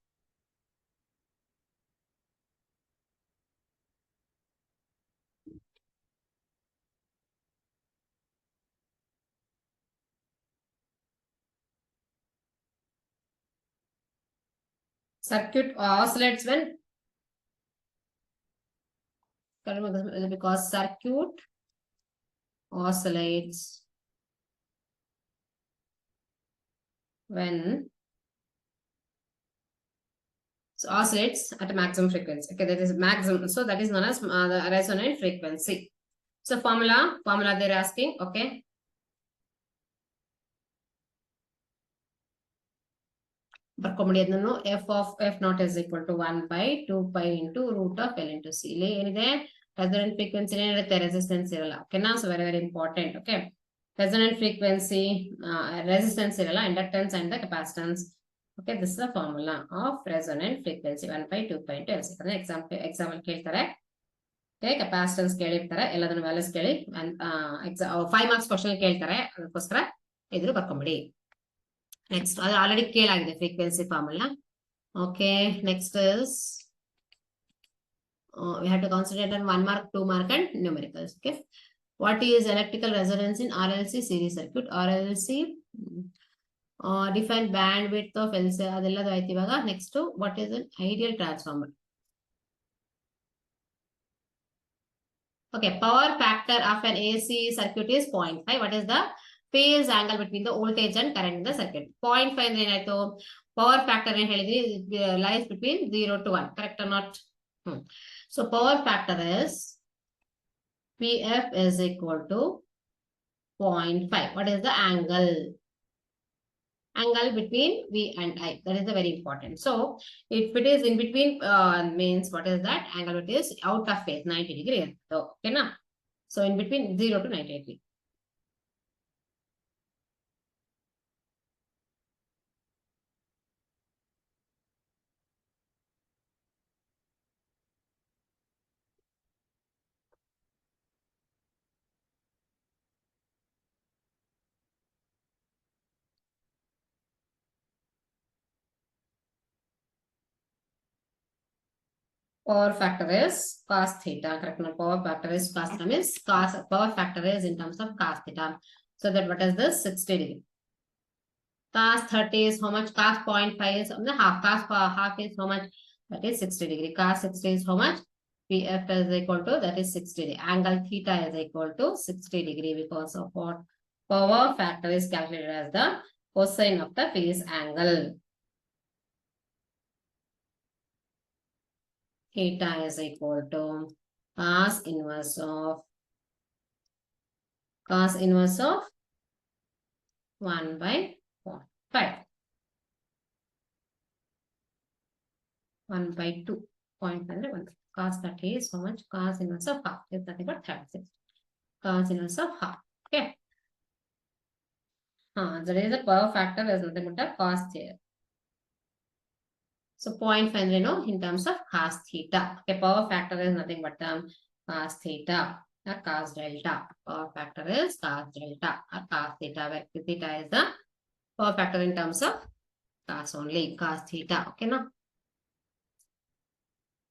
Circuit oscillates when because circuit oscillates when oscillates at a maximum frequency. Okay, that is maximum. So that is known as the resonant frequency. So formula they're asking, okay. ಬರ್ಕೊಂಬಿಡಿ ಅದನ್ನು f naught is equal to 1 by 2 pi into root of L into C. ಇಲ್ಲಿ ಏನಿದೆ resonant frequency ಏನಿರುತ್ತೆ resistance ಇರಲ್ಲ. ಓಕೆನಾ? So very important. Okay, resonant frequency resistance ಇರಲ್ಲ, inductance and the capacitance. Okay, this is the formula of resonant frequency 1 by 2 pi into L C. example ಕೇಳ್ತಾರೆ. Okay, capacitance ಕೇಳಿರ್ತಾರೆ, ಎಲ್ಲದನ್ನು values ಕೇಳಿ 5 marks question ಕೇಳ್ತಾರೆ, ಅದಕ್ಕೋಸ್ಕರ ಇದ್ರು ಬರ್ಕೊಂಬಿಡಿ. Next, already ಕೇಳಾಗಿದೆ frequency formula. Okay, next is we have to concentrate on 1 mark, 2 mark and numericals. Okay, what is electrical resonance in RLC series circuit? RLC define bandwidth of LC ಅದೆಲ್ಲದು ಆಯ್ತು. ಇವಾಗ next, what is an ideal transformer? Okay, power factor of an AC circuit is 0.5. What is the phase angle between the voltage and current in the circuit? 0.5 ಅಂದ್ರೆ ಏನಾಯ್ತು? Power factor ಏನ್ ಹೇಳಿದ್ರಿ? Lies between 0 to 1. Correct or not? So power factor is PF is equal to 0.5. What is the angle? Angle between V and I. That is the very important. So if it is in between, means what is that? Angle it is out of phase, 90 degree. So, okay, na? So in between 0 to 90 degree. Power factor is cos theta. Correct? No, power factor is cos theta means power factor is in terms of cos theta. So that what is this? 60 degree. Cos 30 is how much? Cos 0.5 is half. Cos half is how much? That is 60 degree. Cos 60 is how much? PF is equal to, that is 60 degree. Angle theta is equal to 60 degree because of what? Power factor is calculated as the cosine of the phase angle. Theta is equal to cos inverse of 1 by 5. 1 by 2. 0.1. Cos 30 is how much? Cos inverse of half. It's nothing but 36. Cos inverse of half. Okay. There is a power factor is nothing but a cos here. So 0.5, no, in terms of cos theta. Okay, power factor is nothing but cos theta or cos delta. Power factor is cos delta or cos theta, where theta is the power factor in terms of cos only, cos theta. Okay, no?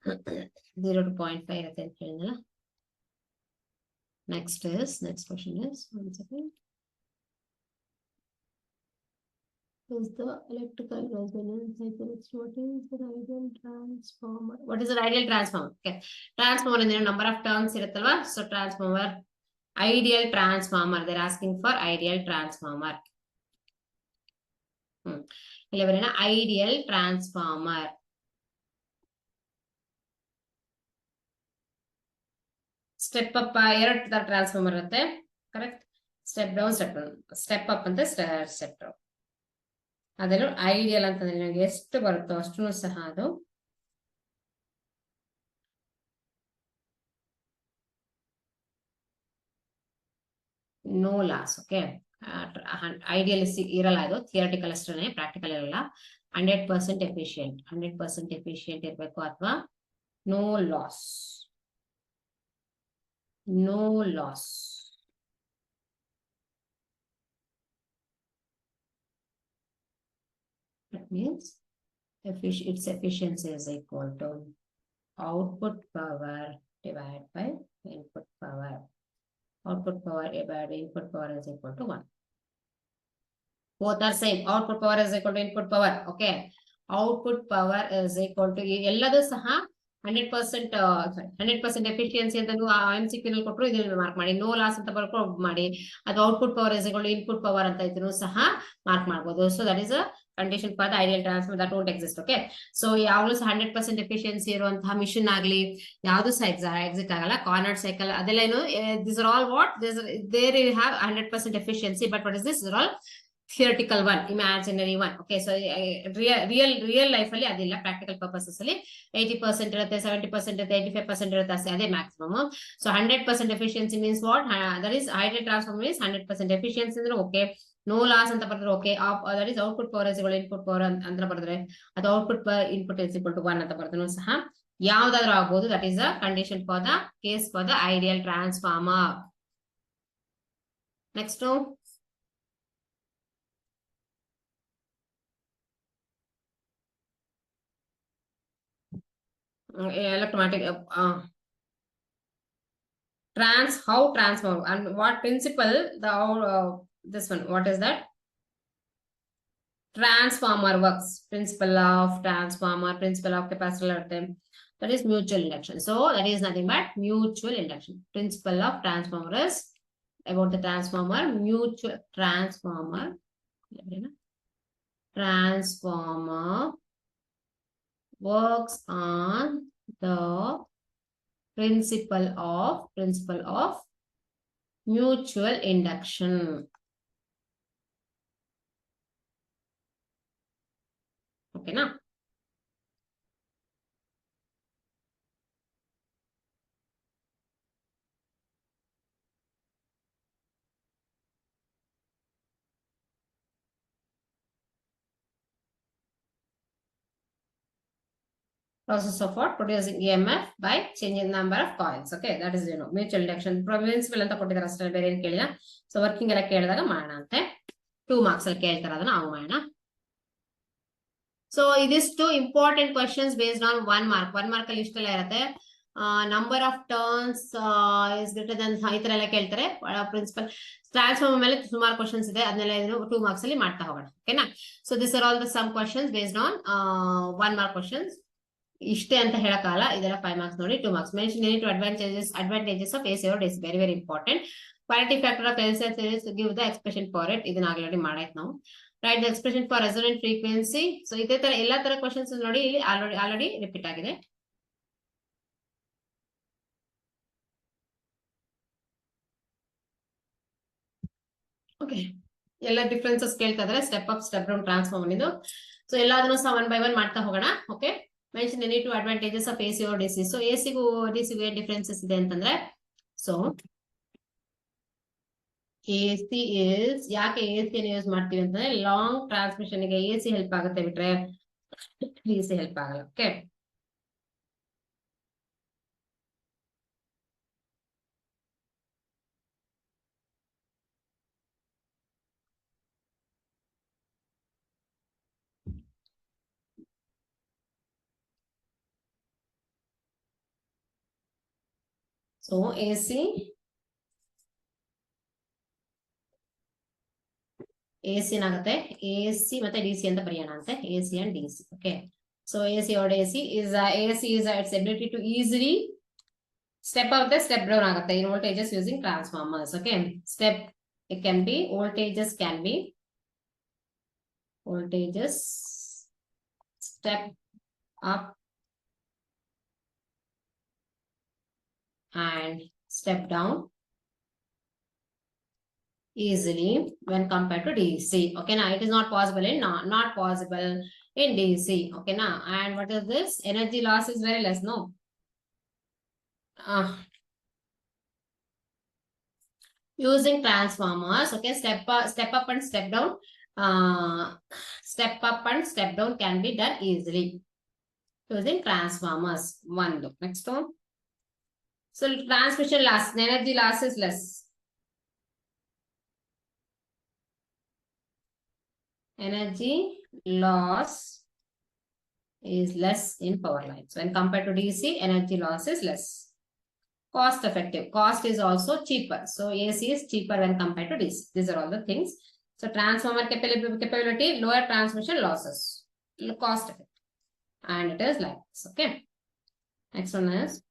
0 to 0.5. Next question is, 1 second. Is the electrical resonance cycle? What is the ideal transformer? What is the ideal transformer? Okay, transformer in the number of turns iruttalla. So transformer, ideal transformer. They're asking for ideal transformer. Ideal transformer. Step up, ಎರಡು ತರ transformer ಇರುತ್ತೆ. Correct? Step down, step up ಅಂತ step down. ಅದೆಲ್ಲ ideal ಅಂತಂದ್ರೆ ನಿಮಗೆ ಎಷ್ಟು ಬರುತ್ತೋ ಅಷ್ಟು ಸಹ ಅದು ನೋ ಲಾಸ್. ಓಕೆ, ಐಡಿಯಲ್ ಇರಲ್ಲ, ಇದು ಥಿಯರಿಟಿಕಲ್ ಅಷ್ಟೇ, ಪ್ರಾಕ್ಟಿಕಲ್ ಇರಲ್ಲ. 100% ಎಫಿಷಿಯಂಟ್, 100% ಎಫಿಷಿಯಂಟ್ ಇರಬೇಕು, ಅಥವಾ no loss, no loss. That means its efficiency is equal to output power divided by input power. Output power divided by input power is equal to 1. Both are same. Output power is equal to input power. Okay. Output power is equal to ಎಲ್ಲದೂ ಸಹ 100% 100% efficiency ಅಂತ ನೀವು MCQ ನಲ್ಲಿ ಕೊಟ್ಟರು ಇದನ್ನ mark ಮಾಡಿ. No loss ಅಂತ ಬರ್ಕೊಂಡು ಮಾಡಿ. ಅದು output power is equal to input power ಅಂತ ಇದ್ರು ಸಹ ಮಾರ್ಕ್ ಮಾಡಬಹುದು. So that is a condition for the ideal transformer that won't exist. Okay, so ಯಾವಾಗಲೂ ಸಹ 100% ಎಫಿಷಿಯನ್ಸಿ ಇರುವಂತಹ ಮಿಷಿನ್ ಆಗ್ಲಿ ಯಾವ್ದು ಸಹ ಎಕ್ಸಿಟ್ ಆಗಲ್ಲ. ಕಾರ್ನರ್ ಸೈಕಲ್ ಅದೆಲ್ಲ ಏನು, this are all what there have 100% efficiency, but what is this are all theoretical one, imaginary one. Okay, so real life ಅಲ್ಲಿ ಅದಿಲ್ಲ. ಪ್ರಾಕ್ಟಿಕಲ್ ಪರ್ಪಸಸ್ ಅಲ್ಲಿ 80% ಇರುತ್ತೆ, 70% ಇರುತ್ತೆ, 85% ಇರುತ್ತೆ, ಅದೇ maximum. So 100% efficiency means what, that is ideal transformer is 100% efficiency ಅಂದ್ರೆ okay. No loss ಅಂತ ಬರೆದ್ರೆ okay. That is output power is equal input power ಅಂತ ಬರೆದ್ರೆ, ಅದು output power input is equal to 1 ಅಂತ ಬರೆದ್ರು ಸಹ ಯಾವ್ದಾದ್ರು ಆಗ್ಬೋದು. That is the condition for the case for the ideal transformer. Next electromagnetic how transform and what principle the this one, what is that? Transformer works. Principle of transformer, principle of capacitor, that is mutual induction. So that is nothing but mutual induction. Principle of transformer is about the transformer, mutual transformer works on the principle of mutual induction. Okay na? Process of what? Producing EMF by changing the number of coils. Okay, that is mutual induction principle ಅಂತ ಕೊಟ್ಟಿದ್ದಾರೆ ಅಷ್ಟೇ, ಬೇರೆ ಏನು ಕೇಳಿಲ್ಲ. So working ಎಲ್ಲ ಕೇಳಿದಾಗ ಮಾಡೋಣ ಅಂತೆ. 2 marks ಅಲ್ಲಿ ಕೇಳ್ತಾರೆ, ಅದನ್ನ ನಾವು ಮಾಡೋಣ. ಸೊ ಇದಿಷ್ಟು important questions based on 1 mark. 1 mark ಅಲ್ಲಿ ಇಷ್ಟೆಲ್ಲ ಇರುತ್ತೆ. Number of turns is greater than ಈ ತರ ಎಲ್ಲ ಕೇಳ್ತಾರೆ. ಪ್ರಿನ್ಸಿಪಲ್ ಟ್ರಾನ್ಸ್ಫಾರ್ಮರ್ ಮೇಲೆ ಸುಮಾರು ಕ್ವಶನ್ಸ್ ಇದೆ, ಅದನ್ನೆಲ್ಲ 2 marks ಅಲ್ಲಿ ಮಾಡ್ತಾ ಹೋಗೋಣ. ಓಕೆನಾ? So this are all the some questions based on 1 mark questions. ಇಷ್ಟೇ ಅಂತ ಹೇಳಕ್ಕಾಗಲ್ಲ, ಇದೆಲ್ಲ 5 marks ನೋಡಿ. 2 marks. Mention any two advantages of AC or DC. Very important. Quality factor of LC series, give the expression for it. ಇದನ್ನ already ಮಾಡಾಯ್ತು ನಾವು. Write the expression for resonant frequency. So ಇದೇ ತರ ಎಲ್ಲಾ ತರ ಕ್ವಶನ್ಸ್ ನೋಡಿ ಇಲ್ಲಿ already repeat ಆಗಿದೆ. Okay, ಎಲ್ಲ ಡಿಫ್ರೆನ್ಸಸ್ ಕೇಳ್ತಾ ಇದಾರೆ. Step up step down transformer ಇದು. ಸೊ ಎಲ್ಲಾದನ್ನು ಸಹ 1 by 1 ಮಾಡ್ತಾ ಹೋಗೋಣ. Okay, mention any two advantages of AC or DC. So AC ಗೂ DC ಗೂ ಏನ್ ಡಿಫರೆನ್ಸಸ್ ಇದೆ ಅಂತಂದ್ರೆ, ಸೊ AC is ಯಾಕೆ AC ನ ಯೂಸ್ ಮಾಡ್ತೀವಿ ಅಂತಂದ್ರೆ ಲಾಂಗ್ ಟ್ರಾನ್ಸ್ಮಿಷನ್ ಗೆ AC ಹೆಲ್ಪ್ ಆಗುತ್ತೆ, ಬಿಟ್ರೆ DC ಹೆಲ್ಪ್ ಆಗಲ್ಲ. ಓಕೆ, ಸೊ AC ಏನಾಗುತ್ತೆ, AC ಮತ್ತೆ DC ಅಂತ ಬರೆಯೋಣ ಅಂತೆ. AC and DC. Okay, so AC or DC is its ability to easily step up the step down ಆಗುತ್ತೆ in voltages using transformers. Okay, it can be voltages step up and step down easily when compared to DC. Okay, now it is not possible in not possible in DC. Okay, now and what is this? Energy loss is very less, no? using transformers. Okay, step up and step down. Step up and step down can be done easily using transformers. One look. Next one. So transmission loss, energy loss is less. Energy loss is less in power lines. When compared to DC, energy loss is less. Cost effective. Cost is also cheaper. So AC is cheaper when compared to DC. These are all the things. So transformer capability, lower transmission losses. Cost effective. And it is like this. Okay. Next one is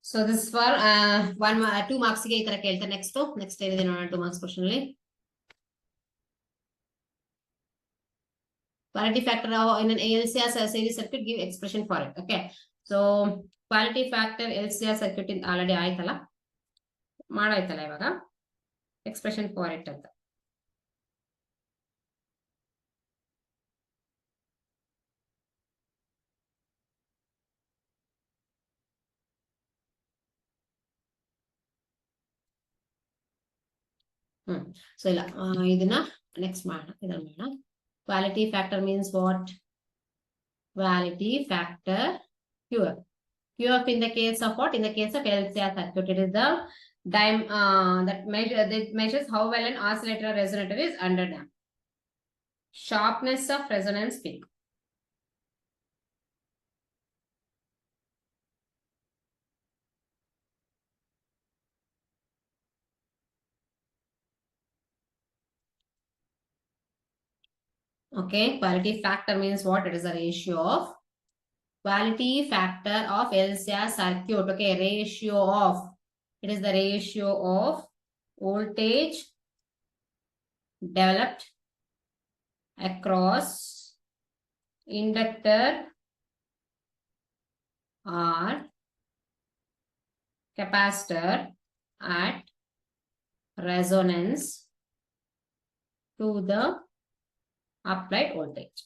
so this is for 2 marks ಗೆ ಈ ತರ ಕೇಳ್ತಾರೆ. next ಏನಿದೆ ನೋಡೋಣ 2 marks question ಅಲ್ಲಿ. Quality factor in an LCR series circuit, give expression for it. Okay, so quality factor LCR circuit in already ಆಯ್ತಲ್ಲ, ಮಾಡಾಯ್ತಲ್ಲ ಇವಾಗ expression for it ಅಂತ. So ಇಲ್ಲ ಇದನ್ನ next ಮಾಡೋಣ. ಇದನ್ನ ಮಾಡೋಣ. Quality factor means what? Quality factor QF. QF in the case of what? In the case of LCR circuit, it is the that measures how well an oscillator or resonator is underdamped. Sharpness of resonance peak. Okay, quality factor means what? It is a ratio of quality factor of LCR circuit. Okay, ratio of, it is the ratio of voltage developed across inductor or capacitor at resonance to the applied voltage.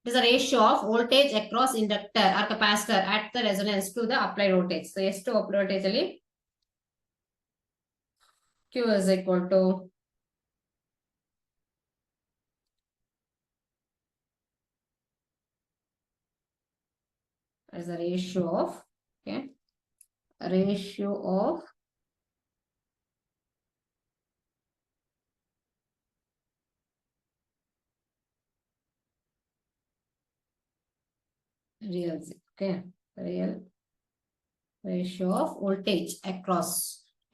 It is a ratio of voltage across inductor or capacitor at the resonance to the applied voltage. So ಎಷ್ಟು voltage ಅಲ್ಲಿ Q is equal to as a ratio of, okay, a ratio of real, okay, real ratio of voltage across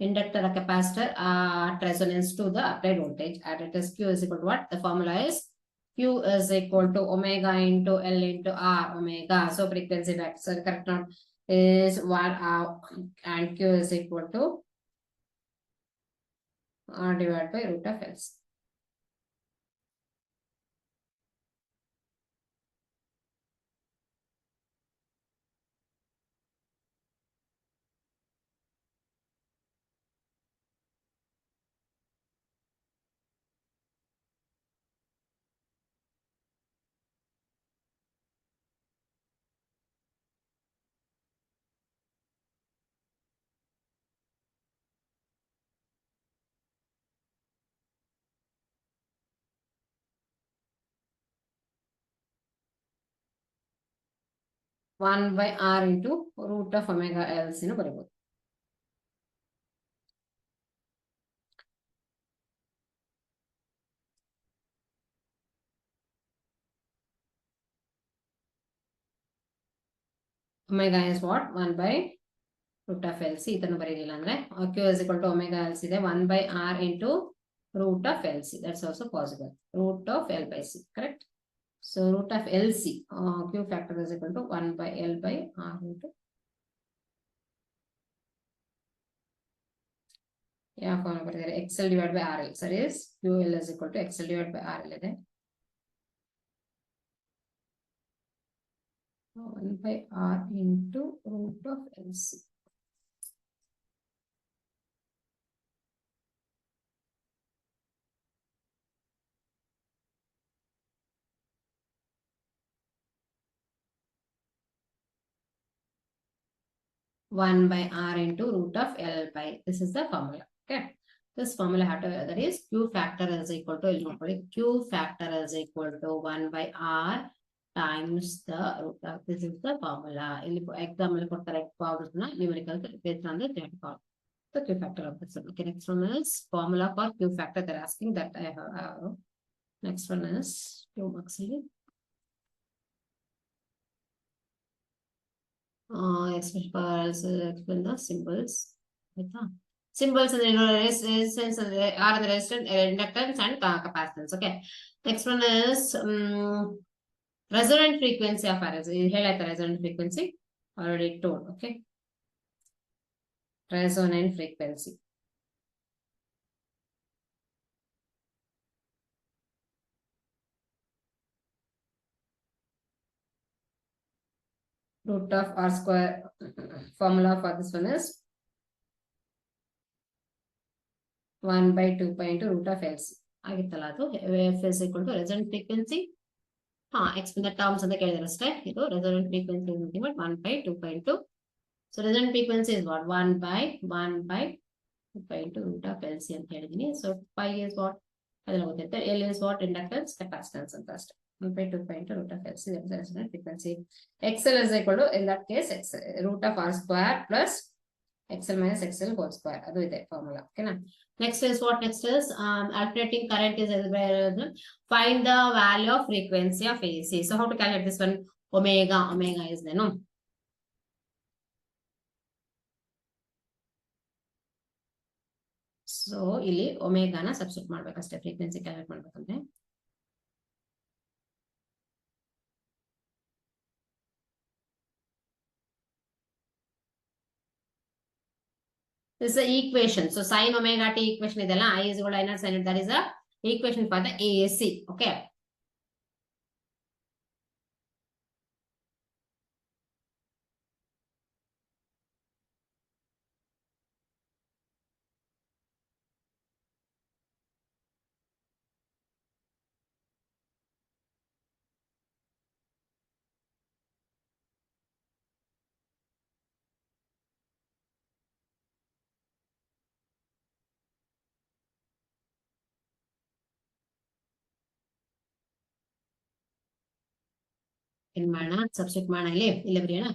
inductor or capacitor at resonance to the applied voltage, and it is Q is equal to what? The formula is Q is equal to omega into L into R omega. So frequency factor, so the correct note is 1 and Q is equal to R divided by root of L. One by R into root of omega L ನು ಬರೀಬಹುದು. Omega is what? 1 by root of LC. ಇದನ್ನು ಬರೀಲಿಲ್ಲ ಅಂದ್ರೆ Q is equal to omega LC ಇದೆ 1 by R into root of LC. That's also possible. Root of L by C, correct? So root of LC, Q factor is equal to 1 by L by R into, yeah, formula ಬರೆದಿದ್ದಾರೆ XL divided by RL. Sir is QL is equal to XL divided by RL ಇದೆ. 1 by R into root of LC. One by R into root of L by, this is the formula. Okay. This formula have to, that is Q factor is equal to, Q factor is equal to 1 by R times the root of, this is the formula. Example for correct powers, numerical based on the third power. The Q factor of this one. Okay, next one is formula for Q factor. They're asking that I have. Next one is Q actually. Explain the symbols. Symbols in the resistance are the resistance, inductance, and capacitance. Okay. Next one is resonant frequency of RS. Here the resonant frequency already told. Okay. Resonant frequency. Root of R square. Formula for this one is 1 by 2 pi into root of LC. F is equal to resonant frequency. Explain the terms on the resonant frequency is nothing but 1 by 2 pi into. So resonant frequency is what? 1 by 2 pi into root of LC ಅಂತ ಹೇಳಿದೀನಿ. So pi is what? ಅದೆಲ್ಲ ಗೊತ್ತಿರುತ್ತೆ. L is what? Inductance, capacitance ಅಂತ ಅಷ್ಟೇ. 1 by 2 pi into root of LC, that is the resonant frequency. XL is equal to, in that case, root of R square plus XL minus XL whole square. ಅದು ಇದೆ formula. Okay na? Next is what? Next is alternating current is find the value of frequency of AC. So how to calculate this one? Omega. Omega is there, no? So ಇಲ್ಲಿ ಒಮೆಗಾನ substitute ಮಾಡ್ಬೇಕಷ್ಟೇ frequency calculate ಮಾಡ್ಬೇಕಂದ್ರೆ. This is the equation. So sin omega t equation ಇದೆಲ್ಲ I is equal to I naught sin it. That is the equation for the AC. Okay. In mana substitute mana ಇಲ್ಲಿ ಬರೆಯೋಣ.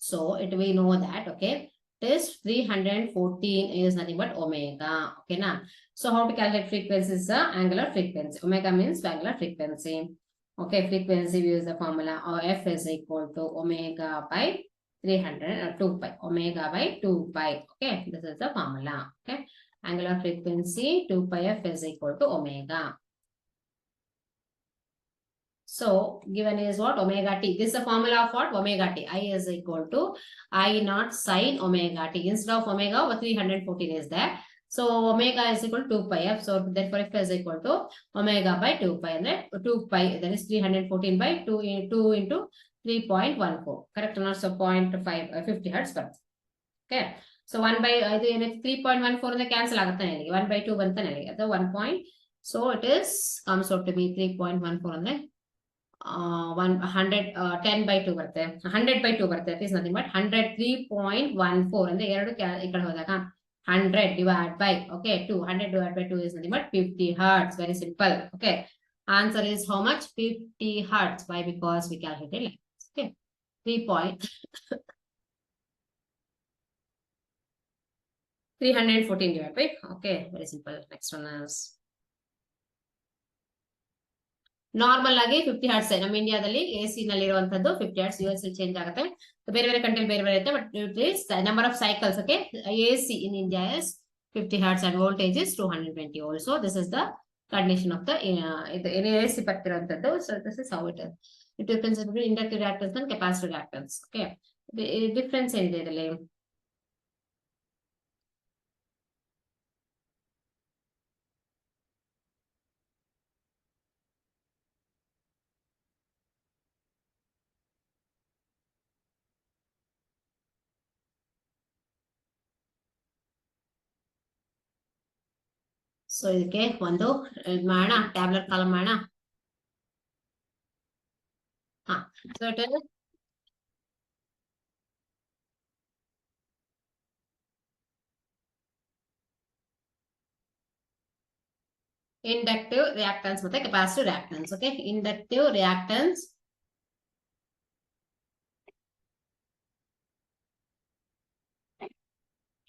So it we know that, okay, this 314 is nothing but omega. Okay na? So how to calculate frequency is the angular frequency. Omega means angular frequency. Okay, frequency we use the formula F is equal to omega by 2 pi. Omega by 2 pi. Okay, this is the formula. Okay, angular frequency 2 pi F is equal to omega. So given is what? Omega t. This is the formula of what? Omega t. I is equal to I naught sin omega t. Instead of omega, 314 is there. So omega is equal to 2 pi f. So therefore f is equal to omega by 2 pi. And then 2 pi, that is 314 by 2 into 3.14. Correct or not? So 0.5, 50 hertz per. Okay. So 1 by 3.14 in the cancel agata 1 by 2 banta the 1 point. So it is comes out to be 3.14 on the 10 by 2 ಬರುತ್ತೆ 100 by 2 ಬರುತ್ತೆ. It is nothing but 103.14 ಅಂದ್ರೆ ಎರಡು ಈ ಕಡೆ ಹೋದಾಗ 100 divided by, okay, 200 divided by 2 is nothing but 50 hertz. Very simple. Okay, answer is how much? 50 hertz. Why? Because we calculated like this. Okay, 314 divided by, okay, very simple. Next one is normal ಆಗಿ 50 hertz ನಮ್ಮ ಇಂಡಿಯಾದಲ್ಲಿ AC ನಲ್ಲಿ ಇರುವಂತದ್ದು 50 hertz. US change ಆಗುತ್ತೆ, ಬೇರೆ ಬೇರೆ country ಬೇರೆ ಬೇರೆ ಇರುತ್ತೆ. But it is number of cycles. Okay, AC in India is 50 hertz and voltage is 220 volt. So this is the condition of the AC ಬರ್ತಿರುವಂತದ್ದು. So this is how it is. It depends between inductive reactance and capacitive reactance. Okay, difference ಏನಿದೆ ಇದರಲ್ಲಿ? So ಇದಕ್ಕೆ ಒಂದು ಮಾಡೋಣ, tablet column ಮಾಡೋಣ. ಹಾ, so it is inductive reactance ಮತ್ತೆ capacitive reactance. Okay, inductive reactance,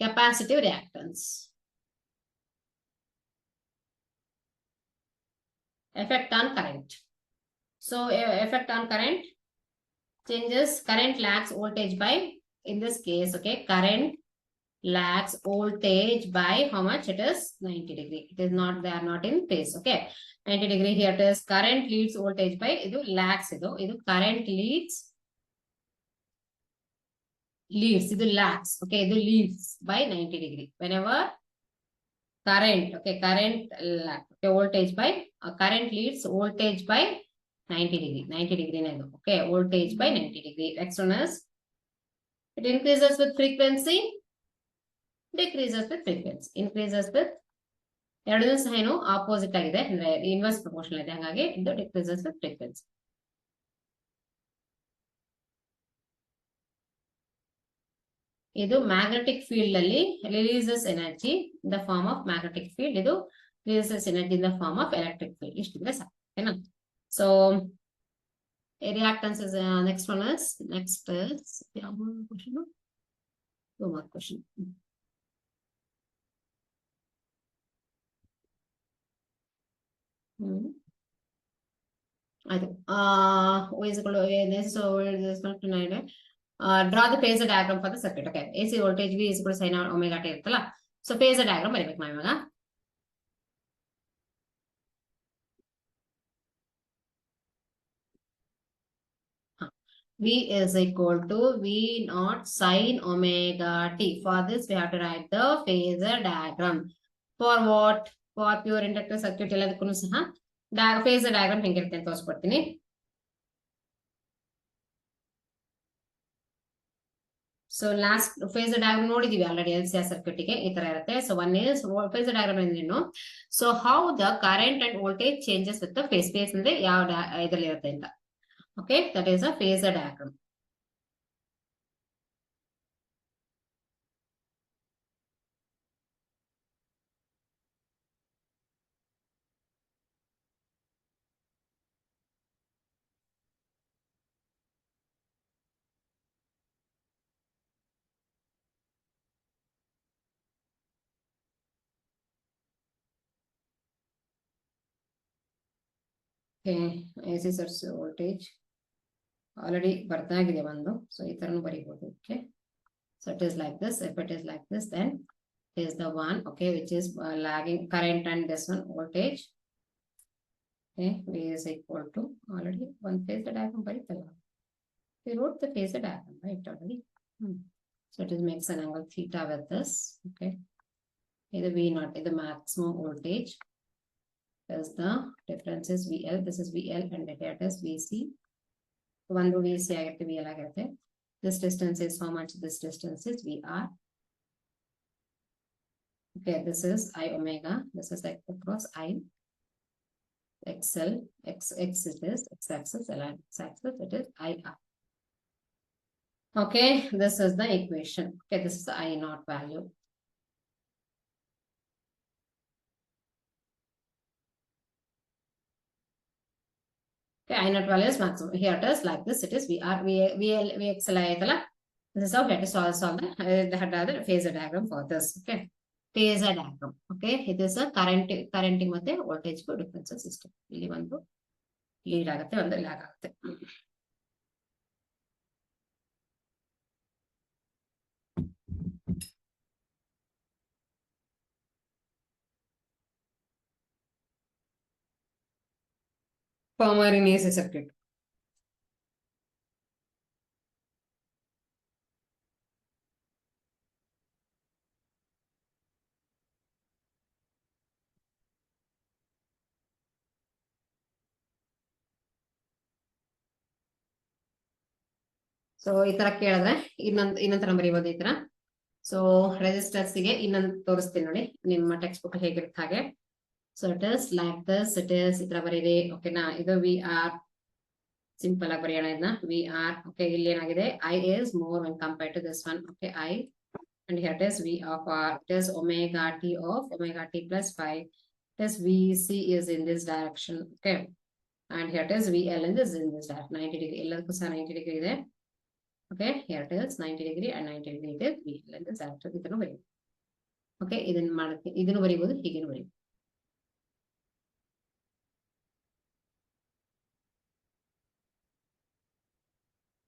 capacitive reactance. Effect on current. So effect on current changes, current lags voltage by, in this case, okay, current lags voltage by how much? It is 90 degree. It is not, they are not in phase. Okay, 90 degree. Here it is current leads voltage by, idu lags, idu current leads idu lags. Okay, idu leads by 90 degree. Whenever current, okay, current lag, okay, voltage by current leads voltage by 90 degree. 90 degree na idu. Okay, voltage by 90 degree. Next one is it increases with frequency, decreases with frequency. Increases with, ಎರಡೂ ಸಹ ಏನು opposite ಆಗಿದೆ, ಅಂದ್ರೆ inverse proportional ಇದೆ, ಹಾಗಾಗಿ ಇದು decreases with frequency. ಇದು magnetic field ಅಲ್ಲಿ releases energy in the form of magnetic field, ಇದು releases energy in the form of electric field. ಇಷ್ಟಿದ್ರೆ ಸಾಕು, ಓಕೆನಾ? So reactance is next one is question, two more question. I think is equal to this, so it is equal to 9. Draw the phasor diagram for the circuit. Okay, AC voltage V is equal to sin omega t ಇರುತ್ತಲ್ಲ. So phasor diagram ಬರೀಬೇಕು ನಾವು ಇವಾಗ. V is equal to V naught sin omega t. For this we have to write the phasor diagram. For what? For pure inductive circuit ಎಲ್ಲದಕ್ಕೂ ಸಹ phasor diagram ಹೆಂಗಿರುತ್ತೆ ಅಂತ ತೋರಿಸ್ಕೊಡ್ತೀನಿ. So last phasor diagram ನೋಡಿದೀವಿ already LCR circuit ಗೆ ಈ ತರ ಇರುತ್ತೆ. So one is phasor diagram ಅಂದ್ರೇನು, so how the current and voltage changes with the phase. Phase ಅಂದ್ರೆ ಯಾವ ಇದರಲ್ಲಿ ಇರುತ್ತೆ ಅಂತ. Okay, that is a phasor diagram. AC source voltage already ಬರ್ತಾಗಿದೆ ಒಂದು, ಸೊ ಈ ತರನು ಬರೀಬಹುದು. ಓಕೆ, so it is like this. If it is like this, then it is the one, okay, which is lagging current, and this one voltage. Okay, V is equal to, already one phasor diagram ಬರೀತಲ್ಲ, we wrote the phasor diagram right already. So it is makes an angle theta with this. Okay, either V naught is the maximum voltage, as the difference is VL. This is VL and here it is VC. One VC ಆಗುತ್ತೆ, VL ಆಗುತ್ತೆ. This distance is how much? This distance is VR. Okay, this is I omega. This is like across I. XL, X it is, X axis, X axis, it is IR. Okay, this is the equation. Okay, this is the I naught value. Okay, I naught value is maximum. Here it is like this. It is VR, VL, VXL ayatala. This is how we have to solve the phasor diagram for this. Okay, phasor diagram. Okay, it is a currenting ಮತ್ತೆ voltage ಗೂ difference system. ಇಲ್ಲಿ ಒಂದು lead ಆಗುತ್ತೆ, ಒಂದು lag ಆಗುತ್ತೆ. Former in AC circuit. So ಈ ತರ ಕೇಳಿದ್ರೆ ಇನ್ನೊಂದ್ ತರ ಬರೀಬಹುದು ಈ ತರ. ಸೊ ರೆಸಿಸ್ಟರ್ಸ್ ಗೆ ಇನ್ನೊಂದು ತೋರಿಸ್ತೀನಿ ನೋಡಿ, ನಿಮ್ಮ ಟೆಕ್ಸ್ಟ್ ಬುಕ್ ಹೇಗಿರುತ್ತೆ ಹಾಗೆ. So it is like this. It is ಇದರ ಬರೀರಿ. ಓಕೆನಾ, ಇದು ವಿ ಆರ್ ಸಿಂಪಲ್ ಆಗಿ ಬರೆಯೋಣ ಇದನ್ನ. ವಿ ಆರ್ ಓಕೆ, ಇಲ್ಲಿ ಏನಾಗಿದೆ, I is more when compared to this one. Okay, I and here it is v of r, it is omega t of omega t plus 5. It is vc is in this direction. Okay, and here it is vl is in this direction, 90 degree. ಎಲ್ಲದಕ್ಕೂ ಸಹ 90 degree ಇದೆ. Okay, here it is 90 degree and 90 degree ಇದೆ. vl in this direction. ಇದನ್ನು ಬರೀ. Okay, ಇದನ್ನು ಮಾಡುತ್ತೆ, ಇದನ್ನು ಬರೀಬಹುದು, ಹೀಗೇನು ಬರೀ.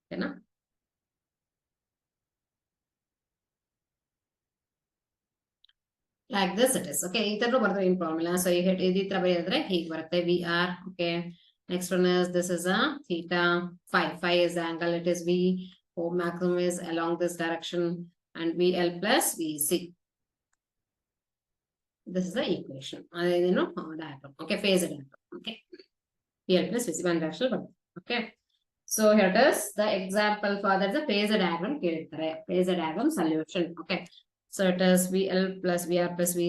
ಓಕೆನಾ, like this it is. Okay, ಈ ತರ ಬರ್ತದೆ in formula. So ಈ ತರ ಬರೆಯೋದ್ರೆ ಹೀಗೆ ಬರುತ್ತೆ, we are. Okay, next one is, this is a theta. Phi is the angle, it is v. O maximum is along this direction, and vl plus vc. This is the equation. Diagram. Okay, phase diagram. Okay, vl plus vc, one direction. Okay, so here it is the example for that, the phase diagram. Phase diagram solution. Okay, so it is vl plus vr plus v.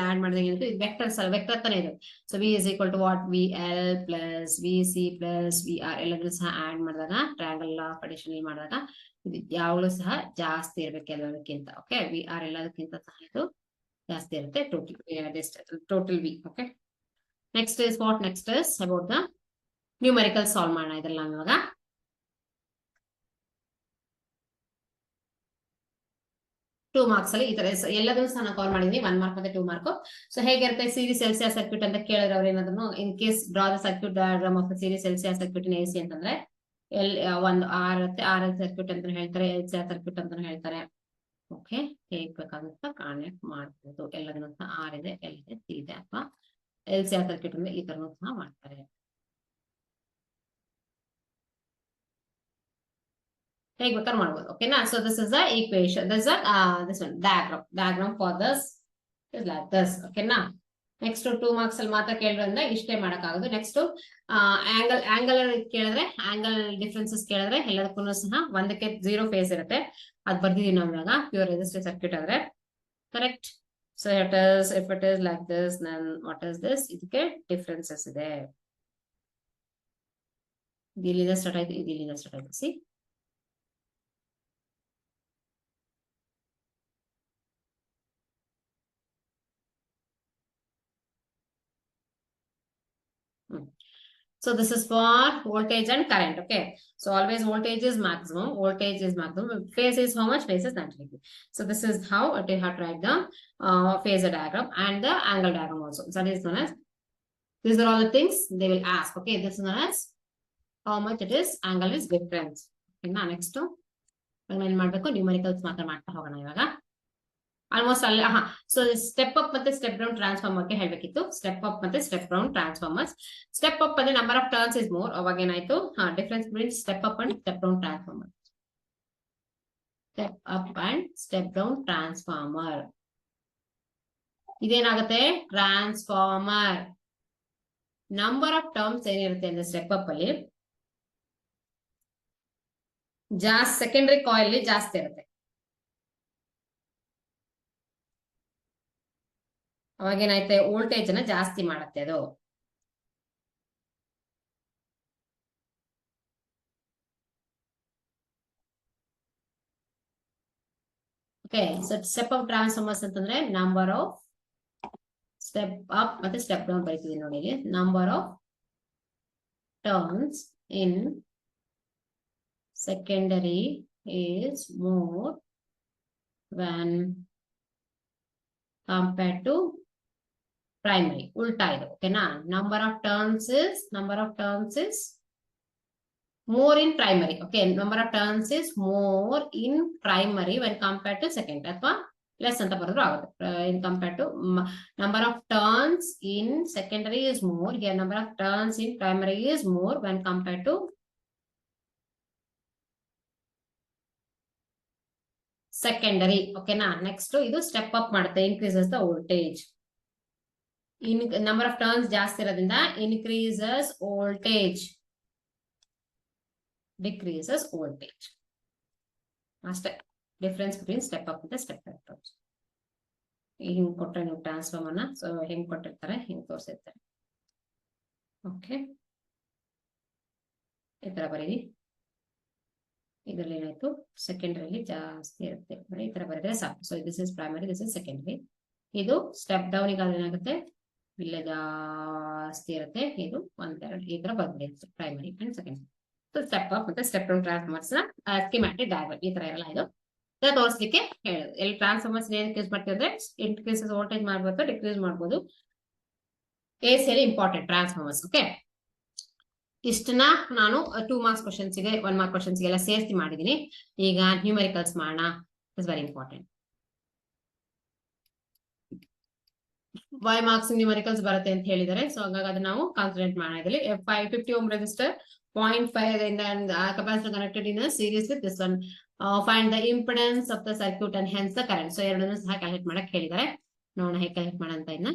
add ಮಾಡಿದ್ರೆ vector ತಾನೇ ಇದು. So v is equal to what, vl plus vc plus vr. ಎಲ್ಲದನ್ನು ಸಹ add ಮಾಡಿದಾಗ, triangle of addition ಮಾಡಿದಾಗ ಇದು ಯಾವಾಗಲೂ ಸಹ ಜಾಸ್ತಿ ಇರಬೇಕು ಎಲ್ಲದಕ್ಕಿಂತ. ಓಕೆ, vr ಎಲ್ಲದಕ್ಕಿಂತ ಸಹ ಇದು ಜಾಸ್ತಿ ಇರುತ್ತೆ, total v. Okay, next is what, next is about the numerical solve ಮಾಡೋಣ ಇದ್ರಲ್ಲಿ ನಾವು ಇವಾಗ. ಟೂ ಮಾರ್ಕ್ಸ್ ಅಲ್ಲಿ ಈ ತರ ಎಲ್ಲದನ್ನು ಸಹ ನಾವು ಕಾಲ್ ಮಾಡಿದ್ವಿ, 1 ಮಾರ್ಕ್ ಮತ್ತೆ 2 ಮಾರ್ಕ್. ಸೊ ಹೇಗಿರುತ್ತೆ ಸೀರೀಸ್ ಎಲ್ಸಿಯರ್ ಸರ್ಕ್ಯೂಟ್ ಅಂತ ಕೇಳಿದ್ರೆ ಅವ್ರು ಏನಾದ್ರು, in case draw the circuit diagram of series LCR circuit in AC ಅಂತಂದ್ರೆ ಒಂದು ಆರ್ ಎಲ್ ಸರ್ಕ್ಯೂಟ್ ಅಂತ ಹೇಳ್ತಾರೆ, ಎಲ್ಸಿಯರ್ ಸರ್ಕ್ಯೂಟ್ ಅಂತ ಹೇಳ್ತಾರೆ. ಓಕೆ, ಹೇಗ್ ಬೇಕಾಗುತ್ತೆ ಕಾನೆಕ್ಟ್ ಮಾಡ್ಬೋದು ಎಲ್ಲದನ್ನು ಸಹ. ಆರ್ ಇದೆ, ಎಲ್ ಇದೆ, ಸಿ ಇದೆ, ಅಥವಾ ಎಲ್ಸಿಯರ್ ಸರ್ಕ್ಯೂಟ್ ಅಂದ್ರೆ ಈ ತರನು ಸಹ ಮಾಡ್ತಾರೆ. ಹೇಗ್ ಬೇಕಾದ್ರೆ ಮಾಡ್ಬೋದು. ಓಕೆನಾ, so this is the equation, this one diagram for this is like this. ಓಕೆನಾ, ನೆಕ್ಸ್ಟ್ 2 ಮಾರ್ಕ್ಸ್ ಅಲ್ಲಿ ಮಾತ್ರ ಕೇಳಿದ್ರಿಂದ ಇಷ್ಟೇ ಮಾಡಕ್ಕಾಗೋದು. ನೆಕ್ಸ್ಟ್ ಆಂಗಲ್ ಕೇಳಿದ್ರೆ, ಆಂಗಲ್ ಡಿಫ್ರೆನ್ಸಸ್ ಕೇಳಿದ್ರೆ ಎಲ್ಲದಕ್ಕೂ ಸಹ ಒಂದಕ್ಕೆ 0 ಫೇಸ್ ಇರುತ್ತೆ, ಅದ್ ಬರ್ದಿದೀವಿ ನಾವು ಇವಾಗ ಪ್ಯೂರ್ ರೆಸಿಸ್ಟಿವ್ ಸರ್ಕ್ಯೂಟ್ ಆದ್ರೆ. Correct. So if it is like this, then what is this, ಇದಕ್ಕೆ ಡಿಫ್ರೆನ್ಸಸ್ ಇದೆ. ಇಲ್ಲಿಂದ ಸ್ಟಾರ್ಟ್ ಆಯ್ತು, ಇಲ್ಲಿಂದ ಸ್ಟಾರ್ಟ್ ಆಯ್ತು. C, so this is for voltage and current. Okay, so always voltage is maximum, phase is how much, phase is 90 degree. So this is how you have to write the phasor diagram and the angle diagram also. So that is known as, these are all the things they will ask. Okay, this is known as how much it is, angle is difference. Okay, now next to numericals ಮಾತ್ರ ಮಾಡ್ತಾ ಹೋಗೋಣ ಇವಾಗ. Almost ಅಲ್ಲ. So step up ಮತ್ತೆ step down transformer ಗೆ ಹೇಳ್ಬೇಕಿತ್ತು. Step up ಮತ್ತೆ step down transformers. Step up ಅಂದ್ರೆ number of turns is more. ಅವಾಗ ಏನಾಯ್ತು, difference between step up and step down transformer. Step up and step down transformer ಇದೇನಾಗುತ್ತೆ, transformer number of terms ಏನಿರುತ್ತೆ ಅಂದ್ರೆ step up ಅಲ್ಲಿ ಜಾಸ್ತಿ, secondary coil ಜಾಸ್ತಿ ಇರುತ್ತೆ. ಅವಾಗ ಏನಾಯ್ತೆ, ವೋಲ್ಟೇಜ್ ಅನ್ನ ಜಾಸ್ತಿ ಮಾಡುತ್ತೆ ಅದು. Okay, so step up transformers ಅಂತಂದ್ರೆ ನಂಬರ್ ಆಫ್ ಸ್ಟೆಪ್ ಅಪ್ ಮತ್ತೆ ಸ್ಟೆಪ್ ಡೌನ್ ಬರೀತೀವಿ ನೋಡಿ ಇಲ್ಲಿ. Number of turns in secondary is more when compared to primary. ಉಲ್ಟಾ ಇದು. ಓಕೆನಾ, number of turns is more in primary. Okay, number of turns is more in primary when compared to secondary. ಅಥವಾ less ಅಂತ ಬರೆದ್ರು ಆಗುತ್ತೆ. in compared to number of turns in secondary is more. Here number of turns in primary is more when compared to secondary. ಓಕೆನಾ, next ಇದು step up ಮಾಡುತ್ತೆ, increases the voltage. Number of turns ಜಾಸ್ತಿ ಇರೋದ್ರಿಂದ increases voltage, decreases voltage. ಅಷ್ಟೇ difference between step up ಮತ್ತೆ step down. ಹಿಂಗ್ ಕೊಟ್ರೆ ನೀವು ಟ್ರಾನ್ಸ್ಫಾರ್ಮ್ ಅನ್ನ ಸೊ ಹೆಂಗ್ ಕೊಟ್ಟಿರ್ತಾರೆ ಹಿಂಗ್ ತೋರಿಸಿರ್ತಾರೆ. ಓಕೆ, ಈ ತರ ಬರೀರಿ. ಇದರಲ್ಲಿ ಏನಾಯ್ತು, ಸೆಕೆಂಡರಿಯಲ್ಲಿ ಜಾಸ್ತಿ ಇರುತ್ತೆ, ಈ ತರ ಬರೆದ್ರೆ ಸಾಕು. So this is primary, this is secondary. ಇದು ಸ್ಟೆಪ್ ಡೌನ್ ಗಾದ್ರೆ ಏನಾಗುತ್ತೆ, ಇಲ್ಲೇ ಜಾಸ್ತಿ ಇರುತ್ತೆ, ಇದು ಒಂದೆರಡು ಈ ತರ ಬರ್ಬಿಡುತ್ತೆ primary and secondary. So step up ಮತ್ತೆ ಸ್ಟೆಪ್ ಡೌನ್ ಟ್ರಾನ್ಸ್ಫಾರ್ಮರ್ಸ್ ನ ಸ್ಕಿಮ್ಯಾಟಿಕ್ ಡಯಾಗ್ರಾಮ್ ಈ ತರ ಇರಲ್ಲ. ಇದು ತೋರಿಸ್ಲಿಕ್ಕೆ ಹೇಳುದು. ಎಲ್ಲಿ ಟ್ರಾನ್ಸ್ಫಾರ್ಮರ್ಸ್ ಏನಕ್ಕೆ ಯೂಸ್ ಮಾಡ್ತೀವಿ ಅಂದ್ರೆ ಇನ್ಕ್ರೀಸಸ್ ವೋಲ್ಟೇಜ್ ಮಾಡ್ಬೋದು, ಡಿಕ್ರೀಸ್ ಮಾಡ್ಬೋದು. ಎಸಿಯಲ್ಲಿ ಇಂಪಾರ್ಟೆಂಟ್ ಟ್ರಾನ್ಸ್ಫಾರ್ಮರ್ಸ್. ಓಕೆ, ಇಷ್ಟನ್ನ ನಾನು 2 ಮಾರ್ಕ್ಸ್ ಕ್ವಶನ್ಸ್ಗೆ 1 ಮಾರ್ಕ್ ಕ್ವಶನ್ಸ್ಗೆಲ್ಲ ಸೇರಿಸಿ ಮಾಡಿದೀನಿ. ಈಗ ನ್ಯೂಮೆರಿಕಲ್ಸ್ ಮಾಡೋಣ. It's very important. 5 ಮಾರ್ಕ್ಸ್ ನ್ಯೂಮೆರಿಕಲ್ಸ್ ಬರುತ್ತೆ ಅಂತ ಹೇಳಿದ್ದಾರೆ. ಸೊ ಹಾಗಾಗಿ ಅದನ್ನ ನಾವು ಕಾನ್ಸಂಟ್ರೇಟ್ ಮಾಡಿದ್ವಿ. 50 ohm resistor 0.5 and capacitor connected in a series with this one. Find the impedance of the circuit and hence the current. So ಎರಡನ್ನೂ ಸಹ ಕ್ಯಾಲ್ಕುಲೇಟ್ ಮಾಡಕ್ ಹೇಳಿದ್ದಾರೆ. ನೋಡೋಣ ಹೇಗೆ ಕ್ಯಾಲ್ಕುಲೇಟ್ ಮಾಡೋಣ ಇನ್ನ.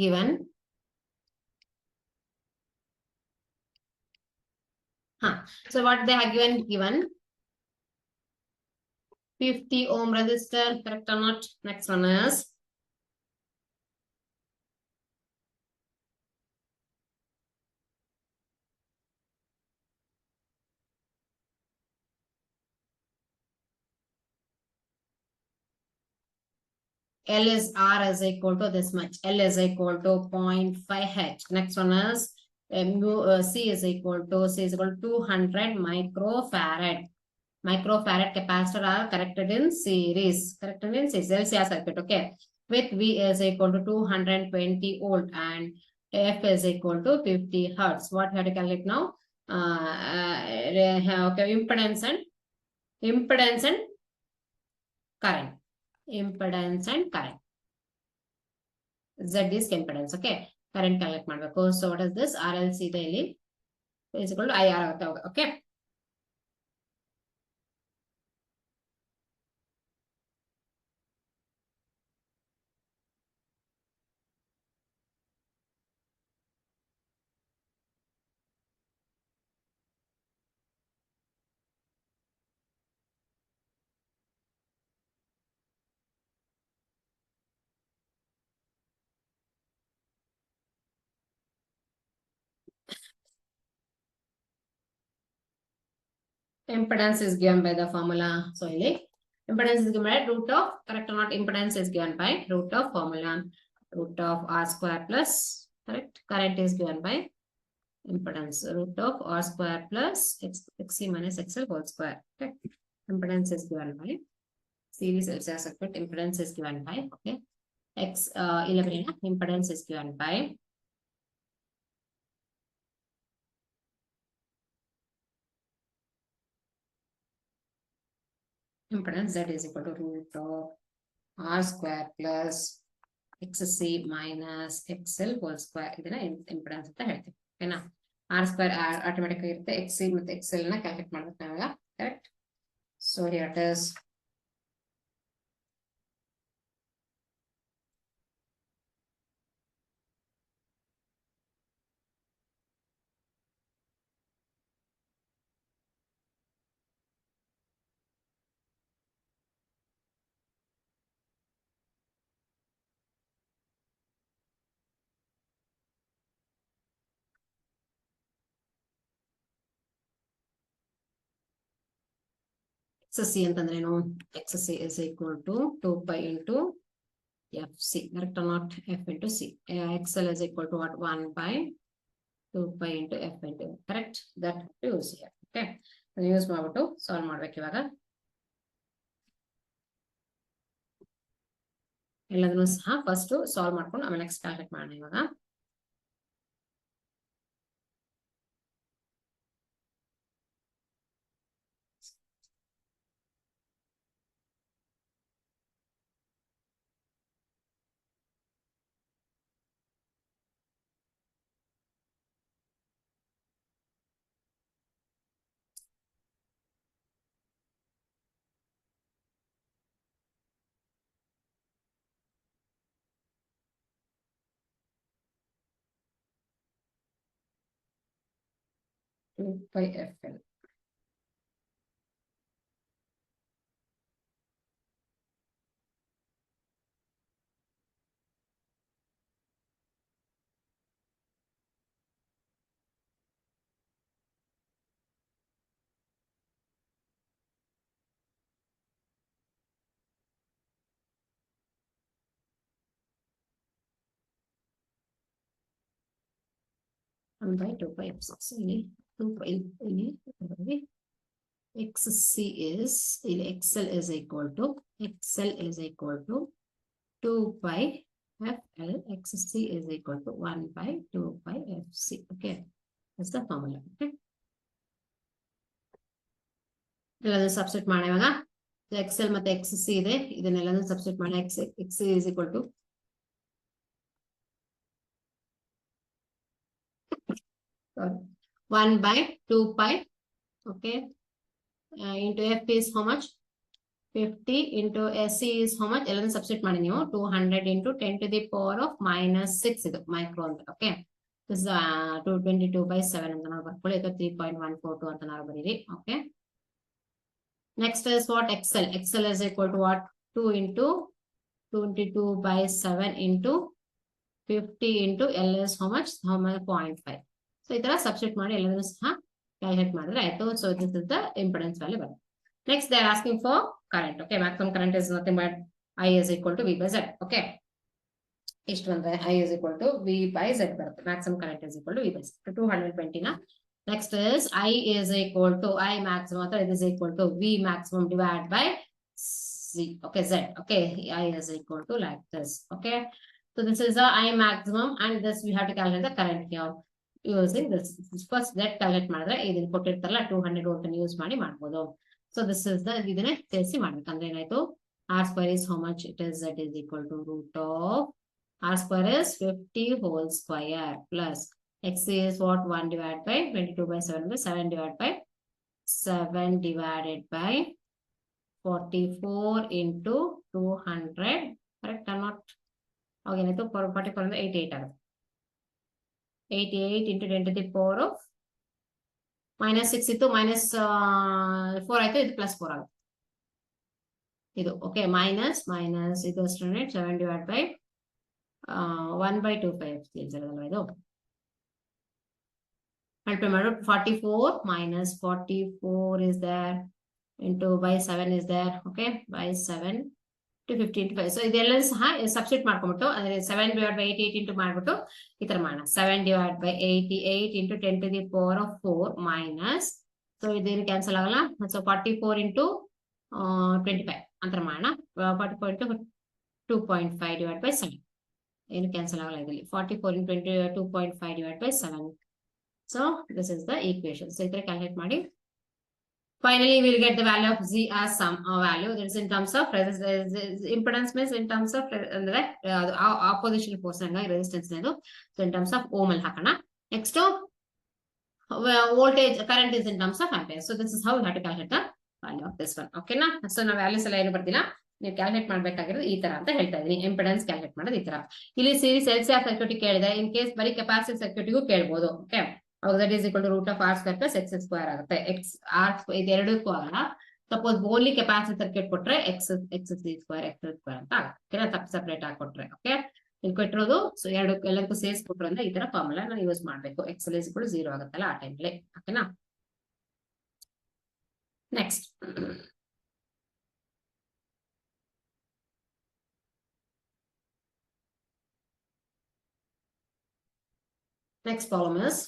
Given so what they have given 50 ohm resistor, correct or not? Next one is L is R is equal to this much. L is equal to 0.5 H. Next one is C is equal to 200 microfarad. Microfarad capacitor are connected in series. Connected in series. LCR circuit. Okay. With V is equal to 220 volt and F is equal to 50 hertz. What we have to calculate now? Okay. Impedance and current. Impedance and current. Z is impedance. Okay. Current calculate ಮಾಡಬೇಕು. So what is this? RLC ಇಲ್ಲಿ is equal to IR ಆಗುತ್ತೆ. Okay. Impedance is given by the formula. So impedance is given by root of, correct or not? Impedance is given by root of formula, root of R square plus, correct? Current is given by impedance, root of R square plus XC minus XL whole square. Okay. Impedance is given by series LCR circuit. Impedance is given by, okay, impedance is given by impedance Z is equal to root of R square plus XC minus XL whole square. ಇದನ್ನ impedance ಅಂತ ಹೇಳ್ತೀವಿ. ಓಕೆನಾ? R square automatic ಇರುತ್ತೆ, XC ಮತ್ತೆ XL ನ calculate ಮಾಡ್ಬೇಕು ನಾವಾಗ. Correct? So here it is XC ಅಂತಂದ್ರೇನು? XC is equal to 2 pi into FC. Correct or not? F into C. XL is equal to what? 1 by 2 pi into F into. Correct? That use here. Okay. Use ಮಾಡ್ಬಿಟ್ಟು solve ಮಾಡ್ಬೇಕು ಇವಾಗ. ಎಲ್ಲದನ್ನು ಸಹ first solve ಮಾಡ್ಕೊಂಡು ಆಮೇಲೆ next calculate ಮಾಡೋಣ ಇವಾಗ. 2 pi FL. One by 2 pi F6. 2 pi XC is XL is equal to 2 pi FL. XC is equal to 1 by 2 pi FC. Okay, that's the formula. Okay, ಎಲ್ಲಾನು substitute ಮಾಡೋಣ ಇವಾಗ. XL ಮತ್ತೆ XC ಇದೆ, ಇದನ್ನೆಲ್ಲನೂ substitute ಮಾಡೋಣ. XC is equal to 1 by 2 pi. Okay, into F is how much? 50 into SC is how much? ಎಲ್ಲಾನು substitute ಮಾಡಿ ನೀವು. 200 into 10 to the power of -6 ಇದು ಮೈಕ್ರೋ ಅಂತ. ಓಕೆ, this is 222 by 7 ಅಂತ ನಾವು ಬರ್ಕೊಳ್ಳಿ. ಇದು 3.142 ಅಂತ ನಾವು ಬರೀರಿ. Okay, next is what? XL. XL is equal to what? 2 into 22 by 7 into 50 into L is how much? 0.5. So ಈ ತರ ಸಬ್ಸ್ಟಿಟ್ಯೂಟ್ ಮಾಡಿ ಎಲ್ಲಾನು ಸಹ ಕ್ಯಾಲ್ಕುಲೇಟ್ ಮಾಡಿದ್ರೆ ಆಯ್ತು. So this is the impedance value ಬರುತ್ತೆ. Next they are asking for current. Okay, maximum current is nothing but I is equal to V by Z. Okay, ಇಷ್ಟು ಬಂದ್ರೆ I is equal to V by Z ಬರುತ್ತೆ. Maximum current is equal to V by Z. 220 na. Next is I is equal to I maximum, or it is equal to V maximum divided by Z. Okay, Z. Okay, I is equal to like this. Okay, so this is the I maximum, and this we have to calculate the current here using this. First Z calculate ಮಾಡಿದ್ರೆ ಇದನ್ನ ಕೊಟ್ಟಿರ್ತಾರಲ್ಲ 200 volt ಅನ್ನು use ಮಾಡಿ ಮಾಡಬಹುದು. So this is the ಇದನ್ನೇ ಸೇರಿಸಿ ಮಾಡಬೇಕಂದ್ರೆ ಏನಾಯ್ತು? R square is how much? It is Z is equal to root of R square is 50 whole square plus X is what? 1 divided by 22 by 7 by 7 divided by 44 into 200. Correct or not? Okay, ಏನಾಯ್ತು? 44 ಅಂದ್ರೆ 88 ಆಗುತ್ತೆ. 88 into 10 to the power of -6 ಇತ್ತು, -4 ಆಯ್ತು, ಇದು +4 ಆಗುತ್ತೆ ಇದು. Okay, minus ಇದು 7 divided by 1 by 2 pi ಅಲ್ವಾ ಇದು. ಮಲ್ಟಿಪ್ಲೈ ಮಾಡು. 44 minus 44 is there into by 7 is there. Okay, by 7 to 15 to 5. So ಇದೆಲ್ಲ ಸಹ ಸಬ್ಸ್ಟಿಟ್ಯೂಟ್ ಮಾಡ್ಕೊಂಡ್ಬಿಟ್ಟು ಅಂದ್ರೆ 7 divided by 88 into ಮಾಡ್ಬಿಟ್ಟು ಈ ತರ ಮಾಡೋಣ. 7 divided by 88 into 10 to the power of 4 minus, so ಇದೇನು ಕ್ಯಾನ್ಸಲ್ ಆಗಲ್ಲ. ಸೊ 44 into 25 ಅಂತ ಮಾಡೋಣ. 44 into 2.5 divided by 7 ಏನು ಕ್ಯಾನ್ಸಲ್ ಆಗಲ್ಲ ಇದರಲ್ಲಿ. 44 into 2.5 divided by 7. So this is the equation. So ಇದರ ಕ್ಯಾಲ್ಕುಲೇಟ್ ಮಾಡಿ. Finally, we will get the value of Z as some value. That is in terms of impedance, means in terms of opposition force and resistance. So in terms of ohm al hakana. Next, voltage current is in terms of ampere. So this is how we have to calculate the value of this one. Okay na? So ನಾವು values ಎಲ್ಲ ಏನು ಬರ್ದಿಲ್ಲ, ನೀವು calculate ಮಾಡ್ಬೇಕಾಗಿರೋದು ಈ ತರ ಅಂತ ಹೇಳ್ತಾ ಇದೀನಿ. Impedance calculate ಮಾಡೋದು ಈ ತರ. ಇಲ್ಲಿ ಸೀರೀಸ್ LCR ಸರ್ಕ್ಯೂಟ್ ಕೇಳಿದೆ, ಇನ್ ಕೇಸ್ ಬರೀ ಕೆಪಾಸಿಟಿವ್ ಸರ್ಕ್ಯೂಟ್ಗೂ ಕೇಳ್ಬೋದು. Okay, that is equal to root of R square plus X square ಆಗುತ್ತೆ. R ಇದೆರಡಕ್ಕೂ ಆಗಲ್ಲ. ಸಪೋಸ್ ಓನ್ಲಿ ಕೆಪಾಸಿಟಿವ್ ಸರ್ಕ್ಯೂಟ್ ಕೊಟ್ರೆ X ಸ್ಕ್ವೇರ್ ಅಂತ ಆಗುತ್ತೆ. ಸಪ್ರೇಟ್ ಆಗಿ ಕೊಟ್ರೆ. ಓಕೆ, ಇಲ್ಲಿ ಕೊಟ್ಟಿರೋದು ಸೊ ಎಲ್ಲದಕ್ಕೂ ಸೇರಿಸ್ಬಿಟ್ರು ಅಂದ್ರೆ ಈ ತರ ಫಾರ್ಮುಲಾ ನಾವು ಯೂಸ್ ಮಾಡ್ಬೇಕು. XL is equal to 0 ಆಗುತ್ತಲ್ಲ ಆ ಟೈಮ್ಲಿ. ಓಕೆನಾ? Next problem is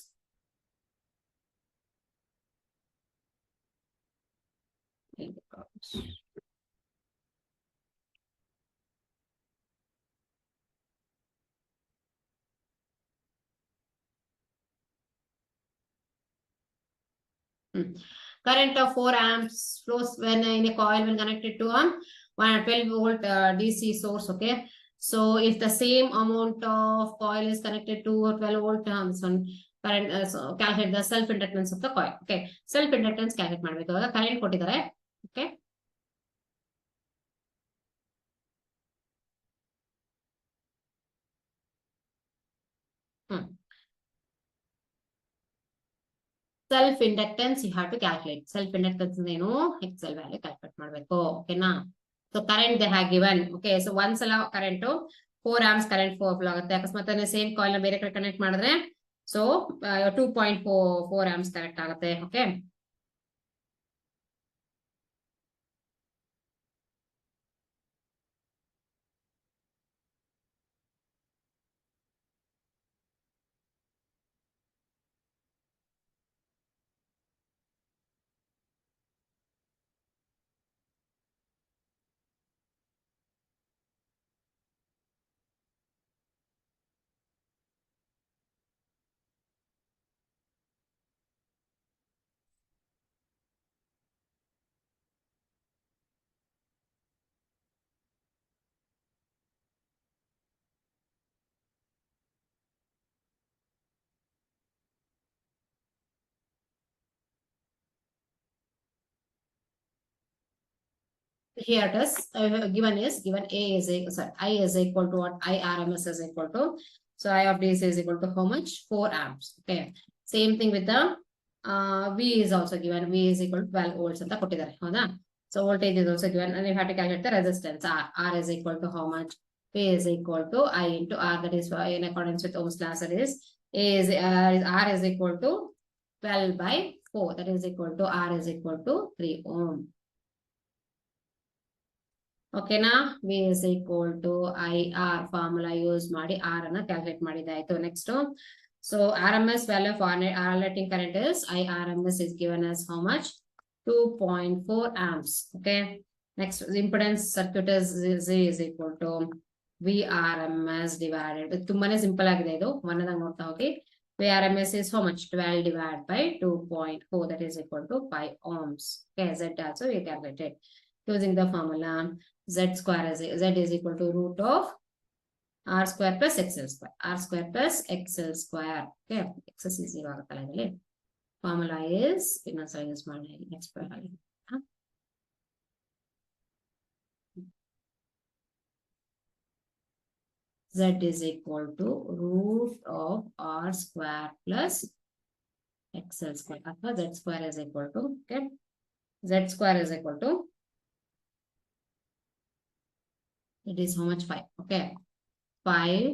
current of 4 amps flows when in a coil when connected to a 12 volt DC source. Okay, so if the same amount of coil is connected to a 12 volt current, so calculate the self inductance of the coil. Okay, self inductance calculate ಮಾಡಬೇಕು. ಆಗ current ಕೊಟ್ಟಿದ್ದಾರೆ. Okay, self inductance you have to calculate. Self inductance ಏನು excel value calculate ಮಾಡಬೇಕು. ಓಕೆನಾ? So current they have given. Okay, so ಒಂದ್ಸಲ current 4 amps current flow ಆಗುತ್ತೆ. ಅಕಸ್ಮಾತ್ same coil ಬೇರೆ ಕಡೆ ಕನೆಕ್ಟ್ ಮಾಡಿದ್ರೆ ಸೊ 2.4 ಆಂಪ್ಸ್ ಕನೆಕ್ಟ್ ಆಗುತ್ತೆ. Okay, here it is given A is I is equal to what? I RMS is equal to, so I of DC is equal to how much? 4 amps. Okay, same thing with the V is also given. V is equal to 12 volts ಅಂತ ಕೊಟ್ಟಿದ್ದಾರೆ. ಹೌದಾ? So voltage is also given and you have to calculate the resistance. R is equal to how much? P is equal to I into R, that is in accordance with Ohm's law, that is R is equal to 12 by 4, that is equal to R is equal to 3 ohm. ಓಕೆನಾ? V is equal to I R formula use ಮಾಡಿ R ಅನ್ನ calculate ಮಾಡಿದಾಯ್ತು. Next, so R M S value of alternating current is I R M S is given as how much? 2.4 amps. ಓಕೆ, next impedance circuit is Z is equal to V R M S divided. ತುಂಬಾನೇ simple ಆಗಿದೆ ಇದು, ಒಂದದಾಗ ನೋಡ್ತಾ ಹೋಗಿ. V R M S is how much? 12 divided by 2.4, that is equal to 5 ohms. Okay, Z also we calculated using the formula. Z is equal to root of R square plus XL square. R square plus XL square. Okay, XS is 0 ಆಗುತ್ತಲ್ಲ ಇದರಲ್ಲಿ. Formula is ಇನ್ನೊಂದ್ಸಲ use ಮಾಡಿ next ಅಲ್ಲಿ. Z is equal to root of R square plus XL square. ಅಥವಾ Z square is equal to, okay, Z square is equal to, it is how much? 5. Okay, 5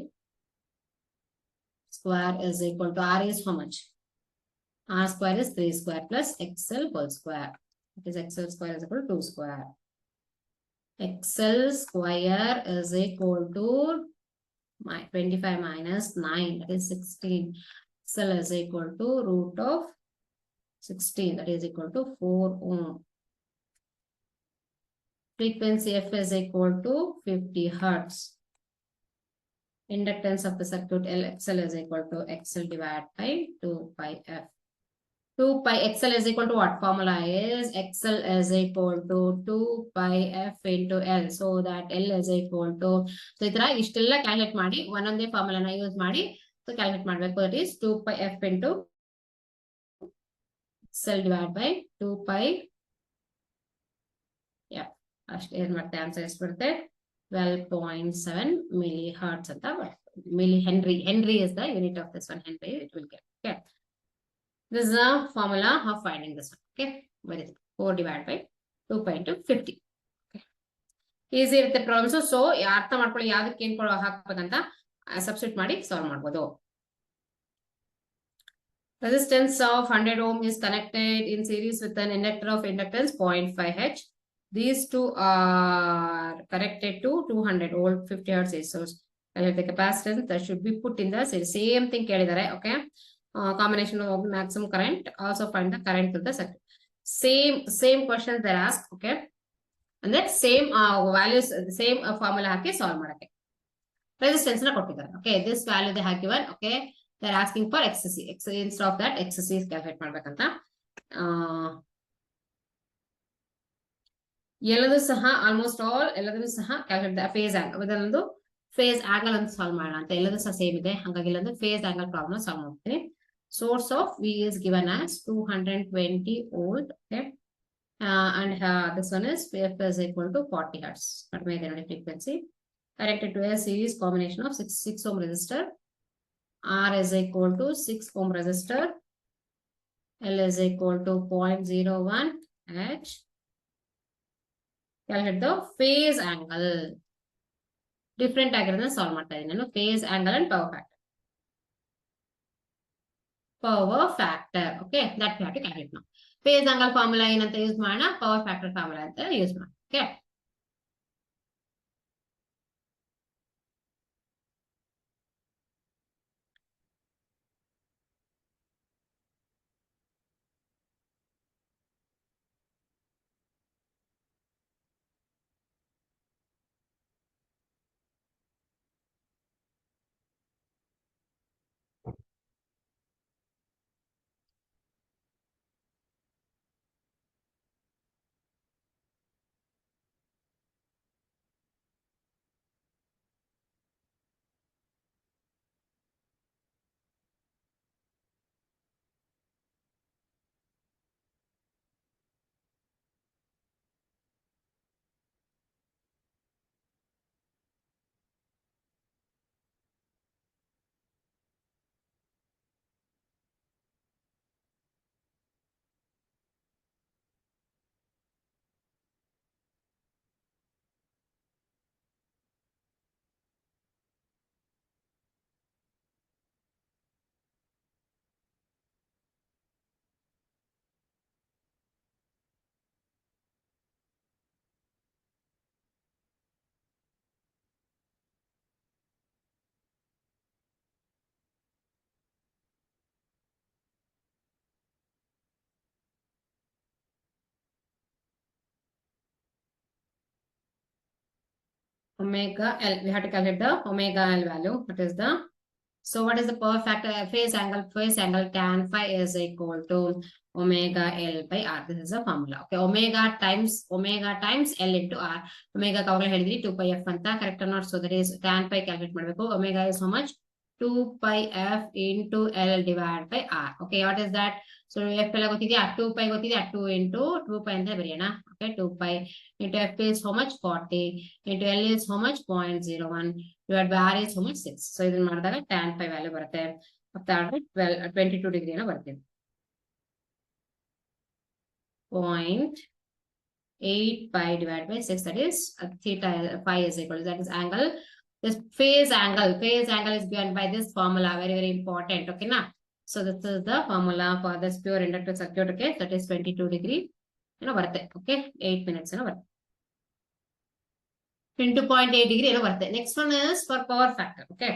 square is equal to R is how much? R square is 3 square plus XL whole square. It is XL square is equal to 2 square. XL square is equal to 25 minus 9, that is 16. XL is equal to root of 16, that is equal to 4 ohm. Frequency F is equal to 50 hertz. Inductance of the circuit XL is equal to XL divided by 2 pi F. 2 pi XL is equal to what? Formula is XL is equal to 2 pi F into L. So that L is equal to, so ಇದರ ಇಷ್ಟೆಲ್ಲ calculate ಮಾಡಿ ಒಂದೊಂದೇ ಫಾರ್ಮುಲಾನ use ಮಾಡಿ so calculate ಮಾಡಬೇಕು. That is 2 pi F into XL divided by 2 pi. Yeah, ಅಷ್ಟು ಏನ್ ಬರುತ್ತೆ answer ಎಷ್ಟು ಬರುತ್ತೆ? 12.7 milli hertz ಅಂತ ಬರುತ್ತೆ. Milli Henry. Henry is the unit of this one. Henry it will get. Okay, this is the formula of finding this one. Okay, very good. 4 divided by 2 pi into 50. Okay, easy ಇರುತ್ತೆ problems. So ಅರ್ಥ ಮಾಡ್ಕೊಳ್ಳಿ ಯಾವ್ದಕ್ಕೆ ಏನ್ ಹಾಕ್ಬೇಕಂತ substitute ಮಾಡಿ solve ಮಾಡ್ಬೋದು. Resistance of 100 ohm is connected in series with an inductor of inductance 0.5 H. These two are connected to 200 volt 50 hertz AC source. The capacitance that should be put in the series. Same thing ಕೇಳಿದ್ದಾರೆ. Okay, combination of maximum current. Also find the current to the circuit. Same questions they ask. Okay, and that same values, same formula hockey solve ಮಾಡಕ್ಕೆ. Resistance ನ ಕೊಟ್ಟಿದ್ದಾರೆ. Okay, this value they have given. Okay, they are asking for XC. Instead of that XC is calculate ಮಾಡ್ಬೇಕಂತ. ಎಲ್ಲದೂ ಸಹ almost all ಎಲ್ಲದೂ ಸಹ calculate phase angle, ಇದೊಂದು phase angle ಅಂತ ಸಾಲ್ವ್ ಮಾಡೋಣ ಅಂತ. ಎಲ್ಲದೂ ಸಹ ಸೇಮ್ ಇದೆ, ಹಾಗಾಗಿ ಇಲ್ಲೊಂದು ಫೇಸ್ ಆಂಗಲ್ ಪ್ರಾಬ್ಲಮ್ ಸಾಲ್ವ್ ಮಾಡ್ತೀನಿ. Source of V is given as 220 volt. Okay, and this one is F is equal to 40 hertz. ಕಡಿಮೆ ಇದೆ ನೋಡಿ frequency. Connected to a series combination of 6 ohm resistor. R is equal to 6 ohm resistor L is equal to 0.01 at calculate the phase angle. Different ಆಗಿರೋದನ್ನ solve ಮಾಡ್ತಾ ಇದ್ದೀನಿ ನಾನು. phase angle and power factor. Power factor. Okay, that we have to calculate now. Phase angle formula ಏನಂತ use ಮಾಡೋಣ, power factor formula ಅಂತ use ಮಾಡೋಣ. Okay. Omega L, we have to calculate the omega L value. What is the, so what is the power factor, phase angle tan phi is equal to omega L by R. This is the formula. Okay, omega times L into R. Omega ka avagale helidini 2 pi f anta, correct or not? So that is tan phi calculate madbeku. Omega is how much? 2 pi f into L divided by R. Okay, what is that? So f ಎಲ್ಲ ಗೊತ್ತಿದೆಯಾ, 2 pi ಗೊತ್ತಿದೆಯಾ, 2 into 2 pi ಅಂತ ಬರೆಯೋಣ. Okay, 2 pi into f is how much? 40 into L is how much? 0.01 divided by R is how much? 6. So ಇದನ್ನ ಮಾಡಿದಾಗ tan phi value ಬರುತ್ತೆ 22 degree ಏನೋ ಬರುತ್ತೆ. 0.8 pi divided by 6, that is theta phi is equal to, that is angle. This phase angle is given by this formula, very very important. Okay na, so this is the formula for this pure inductive circuit. Okay, that is 22 degree ಏನೋ ಬರುತ್ತೆ. Okay, 8 minutes ಏನೋ ಬರುತ್ತೆ, 22.8 degree ಏನೋ ಬರುತ್ತೆ. Next one is for power factor. Okay,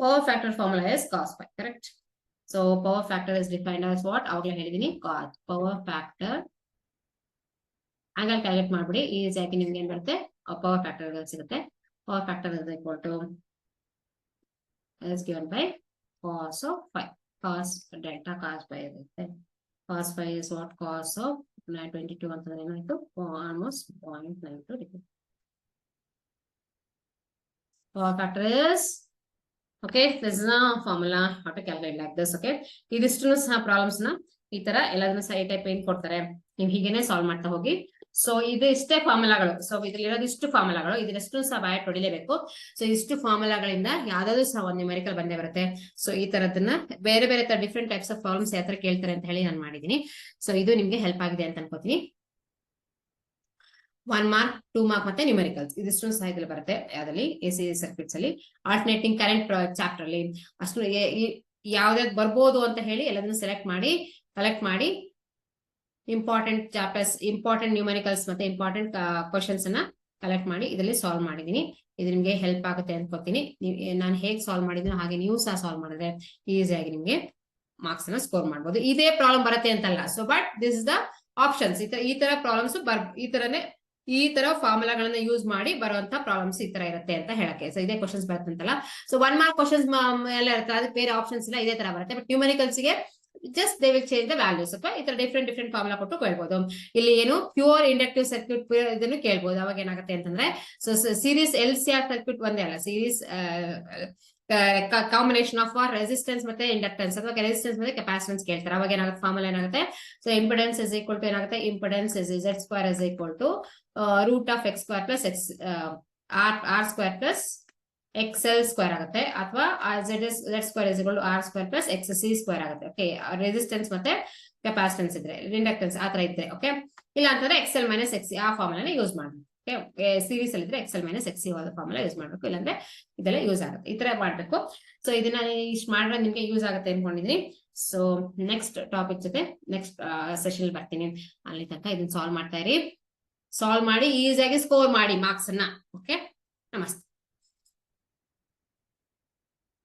power factor formula is cos phi, correct? So power factor is defined as what? ಆಗಲೇ ಹೇಳಿದೀನಿ, cos. Power factor angle calculate ಮಾಡ್ಬಿಡಿ, easy ಆಗಿ ನಿಮ್ಗೆ ಏನ್ ಬರುತ್ತೆ, ಪವರ್ ಫ್ಯಾಕ್ಟರ್ ಸಿಗುತ್ತೆ. Power factor is equal to is given by cos of phi. Cos delta cos phi ಇರುತ್ತೆ. Cos phi is what? Cos of 22 ಅಂತಂದ್ರೆ ಏನಾಯ್ತು, almost 0.92 degree. Power factor is, okay, this is a formula how to calculate like this. Okay, ಇದಿಷ್ಟು ಸಹ problems ನ ಈ ತರ ಎಲ್ಲದನ್ನ ಸಹ ಈ ಟೈಪ್ ಏನ್ ಕೊಡ್ತಾರೆ, ನೀವು ಹೀಗೇನೆ ಸಾಲ್ವ್ ಮಾಡ್ತಾ ಹೋಗಿ. ಸೊ ಇದು ಇಷ್ಟೇ ಫಾರ್ಮುಲಾಗಳು. ಸೊ ಇದ್ರಲ್ಲಿ ಇರೋದಿಷ್ಟು ಫಾರ್ಮುಲಾಗಳು, ಇದರಷ್ಟು ಸಹ ಬಯಟ್ ಹೊಡಿಲೇಬೇಕು. ಸೊ ಇಷ್ಟು ಫಾರ್ಮುಲಾಗಳಿಂದ ಯಾವ್ದಾದ್ರು ಸಹ ಒಂದು ನ್ಯೂಮೆರಿಕಲ್ ಬಂದೇ ಬರುತ್ತೆ. ಸೊ ಈ ತರದನ್ನ ಬೇರೆ ಬೇರೆ ತರ ಡಿಫ್ರೆಂಟ್ ಟೈಪ್ಸ್ ಆಫ್ ಪ್ರಾಬ್ಲಮ್ಸ್ ಯಾವ ತರ ಕೇಳ್ತಾರೆ ಅಂತ ಹೇಳಿ ನಾನು ಮಾಡಿದೀನಿ. ಸೊ ಇದು ನಿಮ್ಗೆ ಹೆಲ್ಪ್ ಆಗಿದೆ ಅಂತ ಅನ್ಕೋತೀನಿ. 1 mark 2 mark ಮತ್ತೆ ನ್ಯೂಮೆರಿಕಲ್ಸ್ ಇದಿಷ್ಟು ಸಹ ಇದ್ರಲ್ಲಿ ಬರುತ್ತೆ. ಯಾವ್ದಲ್ಲಿ ಎಸಿ ಸರ್ಕ್ಯೂಟ್ಸ್ ಅಲ್ಲಿ ಆಲ್ಟರ್ನೇಟಿಂಗ್ ಕರೆಂಟ್ ಚಾಪ್ಟರ್ ಅಲ್ಲಿ ಅಷ್ಟು ಯಾವ್ದಾದ್ ಬರ್ಬೋದು ಅಂತ ಹೇಳಿ ಎಲ್ಲದನ್ನು ಸೆಲೆಕ್ಟ್ ಮಾಡಿ ಕಲೆಕ್ಟ್ ಮಾಡಿ ಇಂಪಾರ್ಟೆಂಟ್ ಚಾಪ್ಟರ್ಸ್, ಇಂಪಾರ್ಟೆಂಟ್ ನ್ಯೂಮೆರಿಕಲ್ಸ್ ಮತ್ತೆ ಇಂಪಾರ್ಟೆಂಟ್ ಕ್ವಶನ್ಸ್ ಅನ್ನ ಕಲೆಕ್ಟ್ ಮಾಡಿ ಇದರಲ್ಲಿ ಸಾಲ್ವ್ ಮಾಡಿದೀನಿ. ಇದು ನಿಮ್ಗೆ ಹೆಲ್ಪ್ ಆಗುತ್ತೆ ಅನ್ಕೋತೀನಿ. ನಾನು ಹೇಗೆ ಸಾಲ್ವ್ ಮಾಡಿದೀನೋ ಹಾಗೆ ನೀವು ಸಹ ಸಾಲ್ವ್ ಮಾಡಿದ್ರೆ ಈಸಿಯಾಗಿ ನಿಮ್ಗೆ ಮಾರ್ಕ್ಸ್ ಅನ್ನ ಸ್ಕೋರ್ ಮಾಡ್ಬೋದು. ಇದೇ ಪ್ರಾಬ್ಲಮ್ ಬರುತ್ತೆ ಅಂತಲ್ಲ. So but this is the options. ಈ ತರ ಪ್ರಾಬ್ಲಮ್ಸ್ ಈ ತರ ಫಾರ್ಮುಲಾಗಳನ್ನ ಯೂಸ್ ಮಾಡಿ ಬರುವಂತ ಪ್ರಾಬ್ಲಮ್ಸ್ ಈ ತರ ಇರುತ್ತೆ ಅಂತ ಹೇಳಕ್ಕೆ. ಸೊ ಇದೇ ಕ್ವಶನ್ಸ್ ಬರುತ್ತಂತಲ್ಲ. ಸೊ 1 mark ಕ್ವಶನ್ಸ್ ಎಲ್ಲ ಇರುತ್ತೆ, ಅದಕ್ಕೆ ಬೇರೆ ಆಪ್ಷನ್ಸ್ ಇಲ್ಲ, ಇದೇ ತರ ಬರುತ್ತೆ. ಬಟ್ ನ್ಯೂಮೆರಿಕಲ್ಸ್ ಗೆ just they will change the values. Okay, ಈ ತರ ಡಿಫ್ರೆಂಟ್ ಫಾರ್ಮುಲಾ ಕೊಟ್ಟು ಕೇಳ್ಬೋದು. ಇಲ್ಲಿ ಏನು ಪ್ಯೂರ್ ಇಂಡಕ್ಟಿವ್ ಸರ್ಕ್ಯೂಟ್ ಇದನ್ನು ಕೇಳ್ಬೋದು. ಅವಾಗ ಏನಾಗುತ್ತೆ ಅಂತಂದ್ರೆ, ಸೊ ಸೀರೀಸ್ LCR ಸರ್ಕ್ಯೂಟ್ ಒಂದೇ ಅಲ್ಲ, ಸೀರೀಸ್ ಕಾಂಬಿನೇಷನ್ ಆಫ್ ರೆಸಿಸ್ಟೆನ್ಸ್ ಮತ್ತೆ ಇಂಡಕ್ಟೆನ್ಸ್ ಅಥವಾ ರೆಸಿಸ್ಟೆನ್ಸ್ ಮತ್ತೆ ಕೆಪಾಸಿಟೆನ್ಸ್ ಕೇಳ್ತಾರೆ. ಅವಾಗ ಏನಾಗುತ್ತೆ, ಫಾರ್ಮುಲಾ ಏನಾಗುತ್ತೆ, so impedance is equal to ಏನಾಗುತ್ತೆ, impedance is Z² is equal to root of X² plus R² plus XL square ಆಗುತ್ತೆ, ಅಥವಾ Z square is equal to R square plus XC square ಆಗುತ್ತೆ. ಓಕೆ, resistance ಮತ್ತೆ capacitance ಇದ್ರೆ, inductance ಆತರ ಇದ್ರೆ, okay. ಇಲ್ಲ ಅಂತಂದ್ರೆ XL ಮೈನಸ್ XC ಆ ಫಾರ್ಮುಲಾನ ಯೂಸ್ ಮಾಡ್ಬೇಕು. ಓಕೆ, ಸೀರೀಸ್ ಅಲ್ಲಿ ಇದ್ರೆ XL ಮೈನಸ್ XC ಫಾರ್ಮುಲಾ ಯೂಸ್ ಮಾಡ್ಬೇಕು, ಇಲ್ಲಾಂದ್ರೆ ಇದೆಲ್ಲ ಯೂಸ್ ಆಗುತ್ತೆ. ಈ ತರ ಮಾಡ್ಬೇಕು. ಸೊ ಇದನ್ನ ಇಷ್ಟು ಮಾಡಿದ್ರೆ ನಿಮ್ಗೆ ಯೂಸ್ ಆಗುತ್ತೆ ಅನ್ಕೊಂಡಿದೀನಿ. ಸೊ ನೆಕ್ಸ್ಟ್ ಟಾಪಿಕ್ ಜೊತೆ ನೆಕ್ಸ್ಟ್ ಸೆಷನ್ ಬರ್ತೀನಿ. ಅಲ್ಲಿ ತನಕ ಇದನ್ನ ಸಾಲ್ವ್ ಮಾಡ್ತಾ ಇರಿ. ಸಾಲ್ವ್ ಮಾಡಿ ಈಸಿಯಾಗಿ ಸ್ಕೋರ್ ಮಾಡಿ ಮಾರ್ಕ್ಸ್ ಅನ್ನ. ಓಕೆ, ನಮಸ್ತೆ.